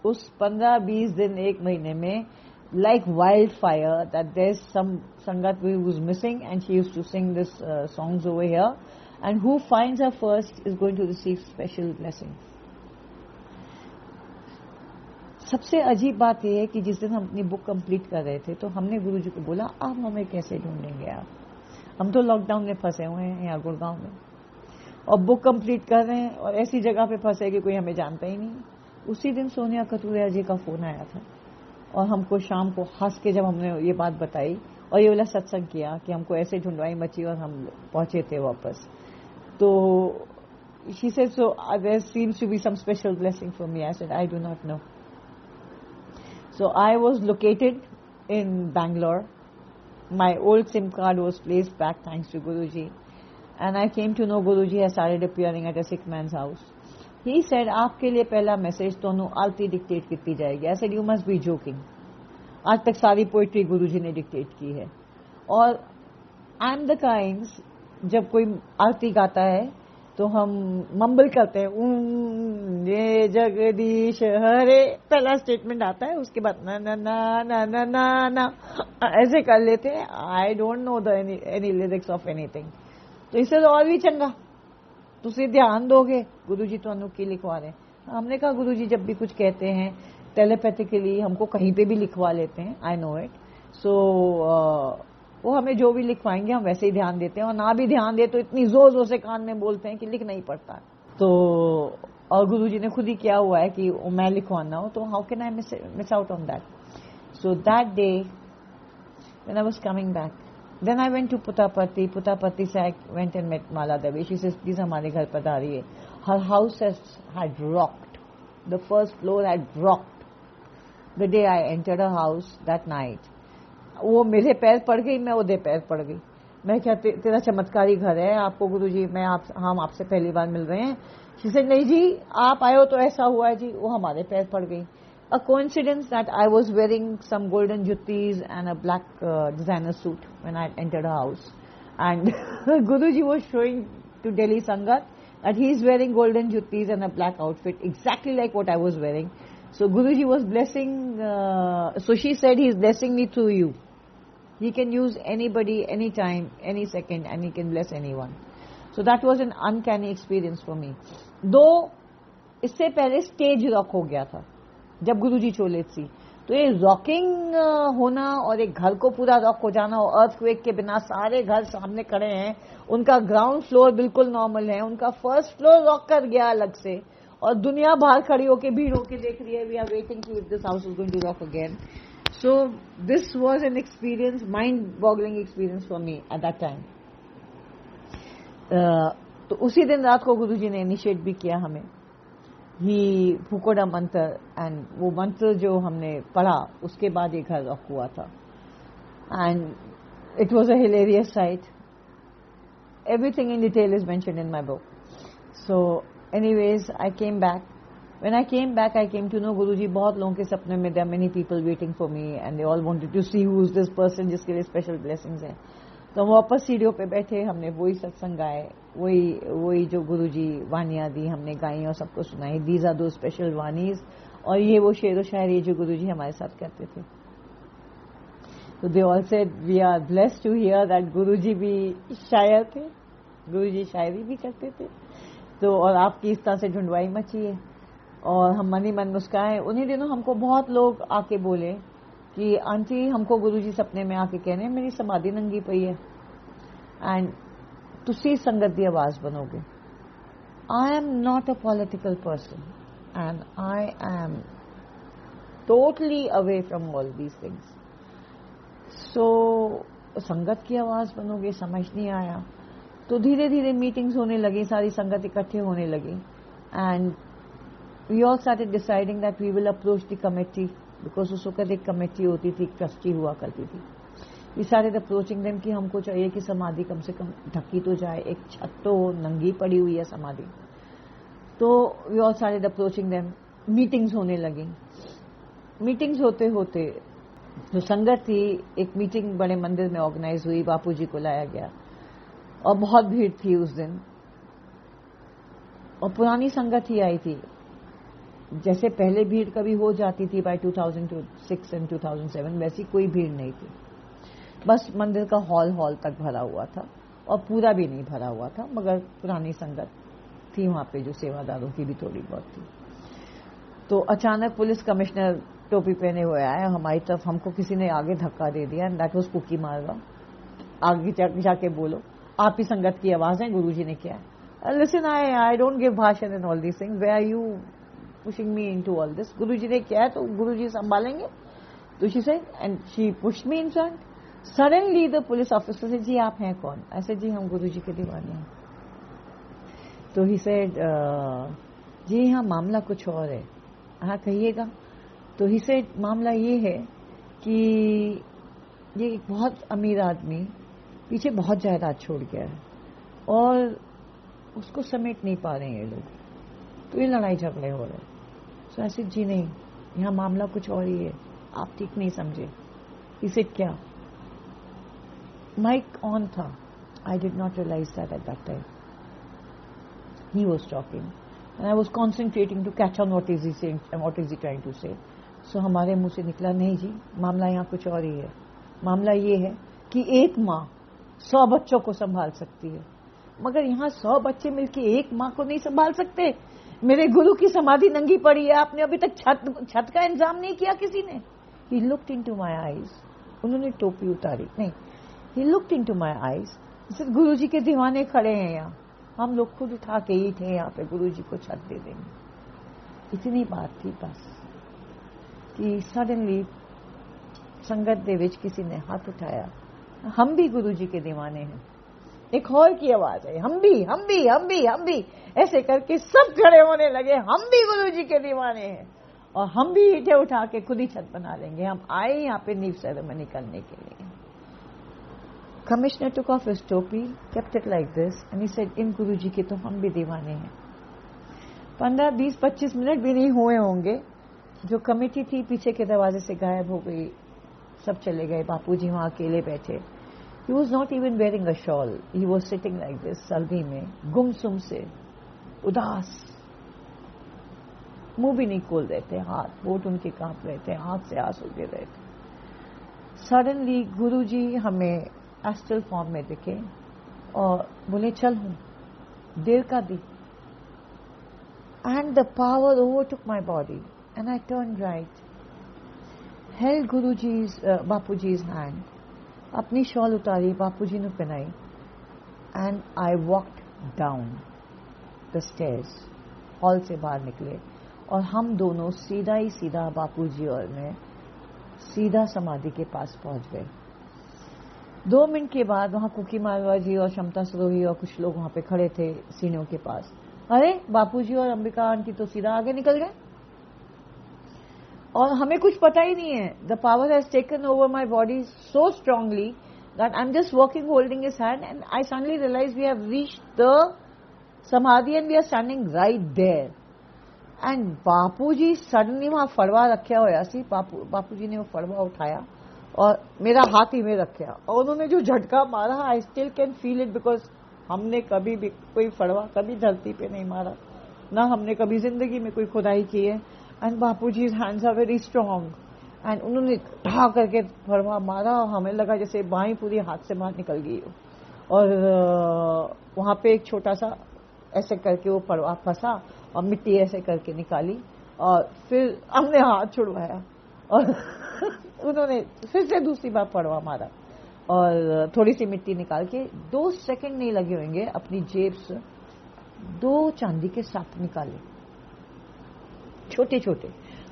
उस 15-20 दिन, एक महीने में, like wildfire, that there's some Sangat who's missing, and she used to sing this songs over here, and who finds her first is going to receive special blessings. सबसे अजीब बात यह है कि जिस दिन हम अपनी बुक कंप्लीट कर रहे थे, तो हमने गुरुजी को बोला, आप हमें कैसे ढूंढेंगे, आप, हम तो लॉकडाउन में फंसे हुए हैं यहाँ गुड़गांव में, और बुक कंप्लीट कर रहे हैं, और ऐसी जगह पे फंसे कि कोई हमें जानता ही नहीं. उसी दिन सोनिया कतूरिया जी का फोन आया था, और हमको शाम को हंस के जब हमने ये बात बताई और ये वाला सत्संग किया कि हमको ऐसे ढूंढवाई मची और हम पहुंचे थे वापस. तो she said, so there seems to be some special blessing for me. I said, I do not know. So I was located in Bangalore. My old SIM card was placed back thanks to Guruji, and I came to know Guruji has started appearing at a sick man's house. He said, आपके लिए पहला message दोनों आरती dictate की जाएगी. I said, you must be joking. आज तक सारी poetry गुरुजी ने डिक्टेट की है, और आई एम द काइंड, जब कोई आरती गाता है तो हम मम्बल करते हैं, ये जगदीश हरे, पहला स्टेटमेंट आता है, उसके बाद ना ना ना ना ना ना ना ऐसे कर लेते हैं. आई don't know the any lyrics of anything. तो इससे तो और भी चंगा, तुसी ध्यान दोगे, गुरुजी तो की लिखवा रहे. हमने कहा गुरुजी जब भी कुछ कहते हैं टेलीपैथिकली हमको कहीं पे भी लिखवा लेते हैं, आई नो इट. सो वो हमें जो भी लिखवाएंगे हम वैसे ही ध्यान देते हैं, और ना भी ध्यान दे तो इतनी जोर जोर से कान में बोलते हैं कि लिख नहीं पड़ता. तो और गुरुजी ने खुद ही किया हुआ है कि मैं लिखवाना हो, तो how can I miss out on that. So that day when I was coming back, then I went to Puttaparthi से I went and met Mala Devi. She says, please हमारे घर पधारिए. Her house had rocked. The first floor had rocked. The day I entered her house that night, वो मेरे पैर पड़ गई, मैं उधर पैर पड़ गई. मैं क्या तेरा चमत्कारी घर है, आपको गुरुजी हम आपसे पहली बार मिल रहे हैं. She said, नहीं जी, आप आए हो तो ऐसा हुआ है जी. वो हमारे पैर पड़ गई. A coincidence that I was wearing some golden juttis and a black designer suit when I entered her house, and Guruji was showing to Delhi Sangat that he is wearing golden juttis and a black outfit exactly like what I was wearing. So Guruji was blessing, so she said he is blessing me through you. He can use anybody, anytime, any second, and he can bless anyone. So that was an uncanny experience for me. Though इससे पहले stage rock हो गया था जब गुरुजी चोले थी, तो ये rocking होना और एक घर को पूरा रॉक हो जाना, और अर्थक्वेक के बिना सारे घर सामने खड़े हैं, उनका ग्राउंड फ्लोर बिल्कुल नॉर्मल है, उनका फर्स्ट फ्लोर रॉक कर गया अलग से, और दुनिया बाहर खड़ी होके भीड़ होके देख रही है. We are waiting to if this house is going to rock again. So this was an experience, mind boggling experience for me at that time. तो उसी दिन रात को गुरुजी ने इनिशिएट भी किया हमें. ही फुकोड़ा मंत्र, एंड वो मंत्र जो हमने पढ़ा उसके बाद ये घर रॉक हुआ था. And it was a hilarious sight. Everything in detail is mentioned in my book. So anyways I came back. When I came back I came to know Guruji बहुत लोगों के सपने में, there are many people waiting for me and they all wanted to see who is this person जिसके लिए special blessings हैं. तो हम वापस सीढ़ियों पे बैठे, हमने वही सत्संग गाए, वही जो गुरुजी वानियां दी हमने गाई और सबको सुनाई. दीज आर दो स्पेशल वानीज, और ये वो शेर व शायरी जो गुरुजी हमारे साथ करते थे. तो they all said we are blessed to hear that Guruji भी शायर थे, गुरुजी शायरी भी करते थे. तो और आपकी इस तरह से ढूंढवाई मची है और हम मन ही मन मुस्काए। उन्हीं दिनों हमको बहुत लोग आके बोले कि आंटी हमको गुरुजी सपने में आके कह रहे हैं मेरी समाधि नंगी पई है एंड तुसी संगत दी आवाज बनोगे। I am not a political person and I am totally away from all these things. So संगत की आवाज बनोगे, समझ नहीं आया। तो धीरे धीरे मीटिंग्स होने लगी, सारी संगत इकट्ठे होने लगी and we all started deciding that we will approach the committee because उस वक्त एक कमेटी होती थी, ट्रस्टी हुआ करती थी। वी स्टार्टेड अप्रोचिंग देम कि हमको चाहिए कि समाधि कम से कम ढकी तो जाए, एक छत तो नंगी पड़ी हुई है समाधि। तो we all started approaching them, meetings होने लगी। मीटिंग्स होते होते जो संगत थी, एक मीटिंग बड़े मंदिर में ऑर्गेनाइज हुई, बापूजी को लाया गया और बहुत भीड़ थी उस दिन और पुरानी संगत ही आई थी। जैसे पहले भीड़ कभी हो जाती थी बाय 2006 एंड 2007 वैसी कोई भीड़ नहीं थी। बस मंदिर का हॉल तक भरा हुआ था और पूरा भी नहीं भरा हुआ था, मगर पुरानी संगत थी वहां पे जो सेवादारों की भी थोड़ी बहुत थी। तो अचानक पुलिस कमिश्नर टोपी पहने हुए आए हमारी तरफ, हमको किसी ने आगे धक्का दे दिया एंड दैट वाज कुकी मारवा। आगे जाके बोलो आप ही संगत की आवाज है, गुरुजी ने किया है। Listen I don't give bhashan and all these things, where are you pushing me into all this? Guruji ने किया है तो गुरुजी संभालेंगे। तो she said and she pushed me in front. Suddenly the police officer से जी आप हैं कौन? ऐसे जी हम गुरुजी के दीवाने हैं। तो ही सेड जी हाँ मामला कुछ और है। हाँ कहिएगा। तो ही सेड मामला ये है कि ये एक बहुत अमीर आदमी पीछे बहुत जायदाद छोड़ गया है और उसको समेट नहीं पा रहे हैं ये लोग, तो ये लड़ाई झगड़े हो रहे हैं। तो ऐसे जी नहीं, यहाँ मामला कुछ और ही है, आप ठीक नहीं समझे। इसे क्या माइक ऑन था, I did not realise that at that time he was talking and I was concentrating to catch on what is he saying, what is he trying to say. So हमारे मुंह से निकला नहीं जी मामला यहाँ कुछ और ही है। मामला ये है कि एक माँ 100 बच्चों को संभाल सकती है, मगर यहाँ 100 बच्चे मिलकर एक माँ को नहीं संभाल सकते। मेरे गुरु की समाधि नंगी पड़ी है, आपने अभी तक छत का इंतजाम नहीं किया किसी ने। He looked into my eyes, उन्होंने टोपी उतारी नहीं, he looked into my eyes. गुरु जी के दीवाने खड़े हैं यहाँ, हम लोग खुद उठा के ही थे यहाँ पे गुरु जी को छत दे देंगे। इतनी बात थी बस कि सडनली संगत दे विच किसी ने हाथ उठाया, हम भी गुरु जी के दीवाने हैं। एक और की आवाज है, हम भी हम भी हम भी हम भी, ऐसे करके सब खड़े होने लगे, हम भी गुरु जी के दीवाने हैं और हम भी ईंटें उठा के खुद ही छत बना लेंगे। हम आए यहाँ पे नींव सेरेमनी करने के लिए। कमिश्नर टुक ऑफ हिज टोपी, kept it like this and he said in गुरु जी के तो हम भी दीवाने हैं। 15, 20, 25 मिनट भी नहीं हुए होंगे, जो कमेटी थी पीछे के दरवाजे से गायब हो गई, सब चले गए। बापूजी वहां अकेले बैठे। He was not even wearing a shawl. He was sitting like this, सल्दी में, गुमसुम से, उदास, मुंह भी नहीं खोल रहे थे, हाथ वोट उनके कांप रहे थे, आंख से आंसू गिर रहे थे। सडनली गुरुजी हमें एस्ट्रल फॉर्म में दिखे और बोले चल हूं, देर का दी। And the power overtook my body and I turned right, held Guruji's, Bapuji's hand, अपनी शॉल उतारी, बापूजी ने पहनाई and I walked down the stairs. Hall से बाहर निकले और हम दोनों सीधा ही सीधा बापूजी और मैं सीधा समाधि के पास पहुंच गए। 2 मिनट के बाद वहां कुकी मारवा जी और क्षमता सरोही और कुछ लोग वहां पे खड़े थे सीनों के पास। अरे बापूजी और अंबिका आंटी तो सीधा आगे निकल गए और हमें कुछ पता ही नहीं है। The power has taken over my body so strongly that I am just walking holding his hand and I suddenly realize we have reached the samadhi and we are standing right there. And Bapuji suddenly वहां फड़वा रखा होया सी, बापूजी ने वो फड़वा उठाया और मेरा हाथ ही में रखा और उन्होंने जो झटका मारा, I still can feel it because हमने कभी भी कोई फड़वा कभी धरती पे नहीं मारा, ना हमने कभी जिंदगी में कोई खुदाई की है। एंड बापूजी's hands are very strong and उन्होंने ढा करके फड़वा मारा और हमें लगा जैसे बाहीं पूरी हाथ से बाहर निकल गई हो। और वहां पे एक छोटा सा ऐसे करके वो पड़वा फंसा और मिट्टी ऐसे करके निकाली और फिर हमने हाथ छुड़वाया और उन्होंने फिर से दूसरी बार पड़वा मारा और थोड़ी सी मिट्टी निकाल के 2 सेकंड नहीं लगे होंगे अपनी जेब से 2 चांदी के सांप निकाले, छोटे छोटे,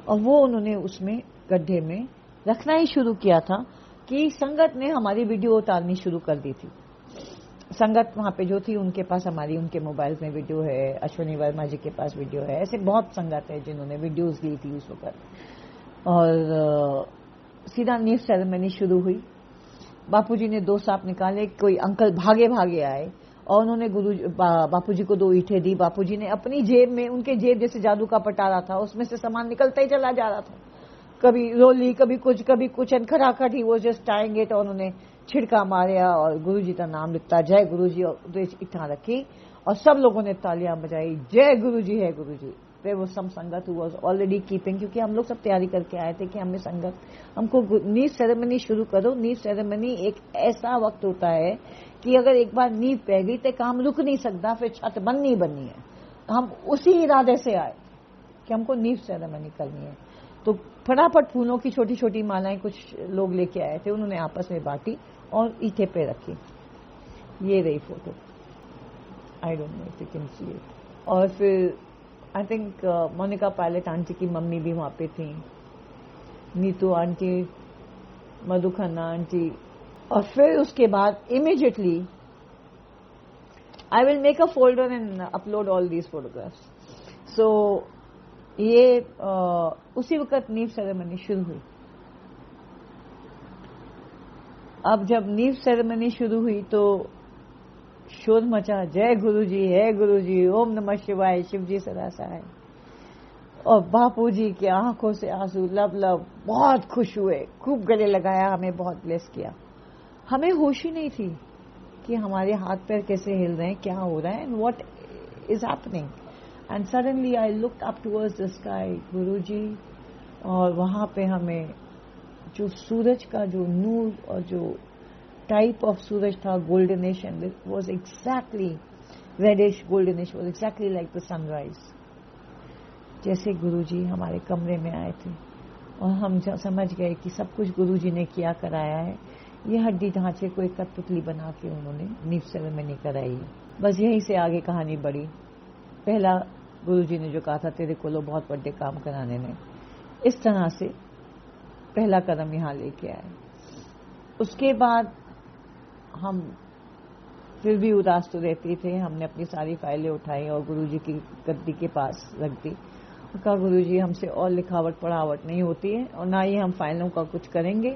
और वो उन्होंने उसमें गड्ढे में रखना ही शुरू किया था कि संगत ने हमारी वीडियो उतारनी शुरू कर दी थी। संगत वहां पे जो थी उनके पास उनके मोबाइल में वीडियो है, अश्विनी वर्मा जी के पास वीडियो है, ऐसे बहुत संगत है जिन्होंने वीडियोस ली थी उस वक्त। और सीधा नींव सेरेमनी शुरू हुई। बापूजी ने 2 सांप निकाले, कोई अंकल भागे भागे आए और उन्होंने बापूजी को 2 ईंटें दी। बापूजी ने अपनी जेब में, उनके जेब जैसे जादू का पटारा था, उसमें से सामान निकलता ही चला जा रहा था, कभी रोली कभी कुछ एंड खटाखट ही वो जस्ट टाएंगे तो उन्होंने छिड़का मारा और गुरुजी का नाम लिखता, जय गुरुजी, और इतना रखी और सब लोगों ने तालियां बजाई, जय गुरुजी है गुरुजी। There was some संगत who was already keeping, क्योंकि हम लोग सब तैयारी करके आए थे कि हमें संगत, हमको नींव सेरेमनी शुरू करो। नींव सेरेमनी एक ऐसा वक्त होता है कि अगर एक बार नींव पै गई तो काम रुक नहीं सकता, फिर छत बननी है। हम उसी इरादे से आए कि हमको नींव सेरेमनी करनी है। तो फटाफट फूलों की छोटी छोटी मालाएं कुछ लोग लेके आए थे, उन्होंने आपस में बांटी और ईंटे पे रखी। ये रही फोटो, I don't know if you can see it. और फिर I think Monica Pilot aunty की मम्मी भी वहां पे थी, नीतू आंटी, मधु खन्ना आंटी। और फिर उसके बाद immediately I will make a folder and upload all these photographs. So ये उसी वक्त नींव सेरेमनी शुरू हुई। अब जब नींव सेरेमनी शुरू हुई तो शोर मचा, जय गुरुजी है गुरुजी, ओम नमः शिवाय, शिवजी सदा सहाय। और बापूजी की आंखों से आंसू लब लब, बहुत खुश हुए, खूब गले लगाया, हमें बहुत ब्लेस किया। हमें होश ही नहीं थी कि हमारे हाथ पैर कैसे हिल रहे हैं, क्या हो रहा है, and what is happening. And suddenly I looked up towards the sky, Guruji, और वहां पे हमें जो सूरज का जो नूर और जो टाइप ऑफ सूरज था, goldenish, and it was exactly reddish goldenish, was exactly like the sunrise. जैसे गुरुजी हमारे कमरे में आए थे और हम समझ गए कि सब कुछ गुरुजी ने किया कराया है। ये हड्डी ढांचे को एक कठपुतली बना के उन्होंने नींव सेरेमनी कराई। बस यहीं से आगे कहानी बढ़ी। पहला गुरुजी ने जो कहा था, तेरे को लो बहुत बड़े काम कराने ने, इस तरह से पहला कदम यहाँ लेके आए। उसके बाद हम फिर भी उदास तो रहते थे। हमने अपनी सारी फाइलें उठाई और गुरुजी की गद्दी के पास रख दी। कहा, गुरुजी हमसे और लिखावट पढ़ावट नहीं होती है और ना ही हम फाइलों का कुछ करेंगे,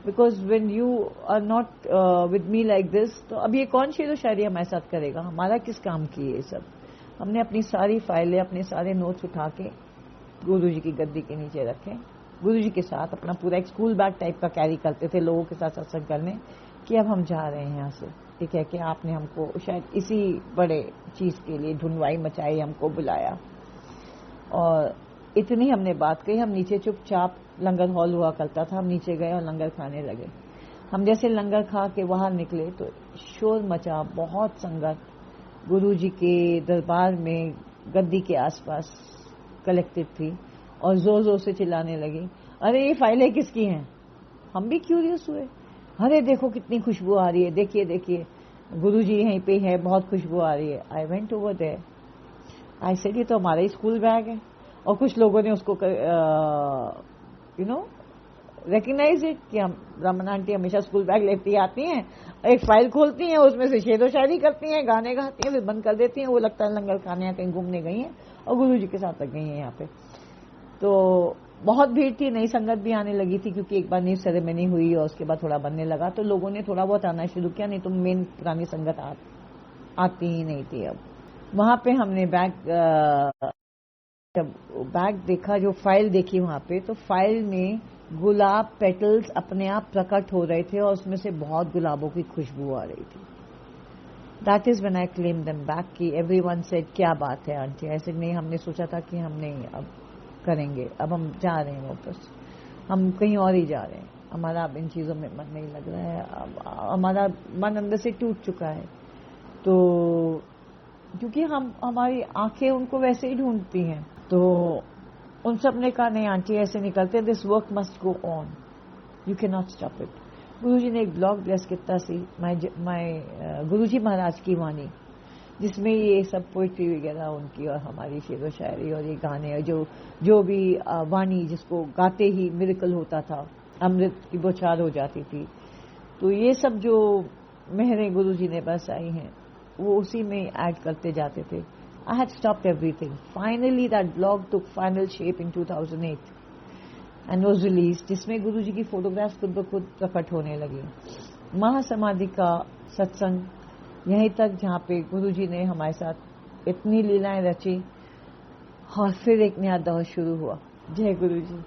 because when you are not with me like this, तो अब ये कौन शेर व शायरी हमारे साथ करेगा, हमारा किस काम की ये सब। हमने अपनी सारी फाइलें, अपने सारे नोट्स उठा के गुरुजी की गद्दी के नीचे रखे। गुरुजी के साथ अपना पूरा एक स्कूल बैग टाइप का कैरी करते थे लोगों के साथ सत्संग करने, कि अब हम जा रहे हैं यहाँ से। ठीक है कि आपने हमको शायद इसी बड़े चीज के लिए ढूंढवाई मचाई, हमको बुलाया। और इतनी हमने बात कही। हम नीचे चुपचाप, लंगर हॉल हुआ करता था, हम नीचे गए और लंगर खाने लगे। हम जैसे लंगर खा के बाहर निकले तो शोर मचा, बहुत संगत गुरुजी के दरबार में गद्दी के आसपास कलेक्टेड थी और जोर जोर से चिल्लाने लगी, अरे ये फाइलें किसकी हैं। हम भी क्यूरियस हुए, अरे देखो कितनी खुशबू आ रही है, देखिए देखिए गुरुजी यहीं पे है, बहुत खुशबू आ रही है। I went over there, I said ये तो हमारा ही स्कूल बैग है। और कुछ लोगों ने उसको यू नो रिकग्नाइज इट कि हम रमन आंटी हमेशा स्कूल बैग लेती आती हैं, एक फाइल खोलती हैं, उसमें से शेर व शायरी करती हैं, गाने गाती हैं, फिर बंद कर देती हैं। वो लगता है लंगर खाने या कहीं घूमने गई हैं और गुरुजी के साथ लग गई हैं यहाँ पे। तो बहुत भीड़ थी, नई संगत भी आने लगी थी, क्योंकि एक बार नींव सेरेमनी हुई और उसके बाद थोड़ा बनने लगा तो लोगों ने थोड़ा बहुत आना शुरू किया, नहीं तो मेन पुरानी संगत आती ही नहीं थी। अब वहां पे हमने जब बैग देखा, जो फाइल देखी वहां पे, तो फाइल में गुलाब पेटल्स अपने आप प्रकट हो रहे थे और उसमें से बहुत गुलाबों की खुशबू आ रही थी। That is when I claim them back कि एवरीवन सेड क्या बात है आंटी, ऐसे नहीं, हमने सोचा था कि हम नहीं अब करेंगे, अब हम जा रहे हैं वापस, हम कहीं और ही जा रहे हैं, हमारा अब इन चीजों में मन नहीं लग रहा है, अब हमारा मन अंदर से टूट चुका है। तो क्योंकि हमारी आंखें उनको वैसे ही ढूंढती हैं। तो उन सब ने कहा नहीं आंटी ऐसे निकलते, this work must go on, you can not stop it. Guruji ने एक ब्लॉग ब्लेस किया सी माय गुरुजी महाराज की वाणी, जिसमें ये सब पोइट्री वगैरह उनकी और हमारी शेर व शायरी और ये गाने और जो भी वाणी जिसको गाते ही मिरेकल होता था, अमृत की बौछार हो जाती थी। तो ये सब जो मेहरें गुरुजी ने बरसाई हैं वो उसी में ऐड करते जाते थे। I had stopped everything. Finally that blog took final shape in 2008 and was release, जिसमें गुरुजी की फोटोग्राफ्स खुद ब खुद प्रकट होने लगी। महासमाधि का सत्संग यहीं तक, जहाँ पे गुरुजी ने हमारे साथ इतनी लीलाएं रची और फिर एक नया दौर शुरू हुआ। जय गुरुजी।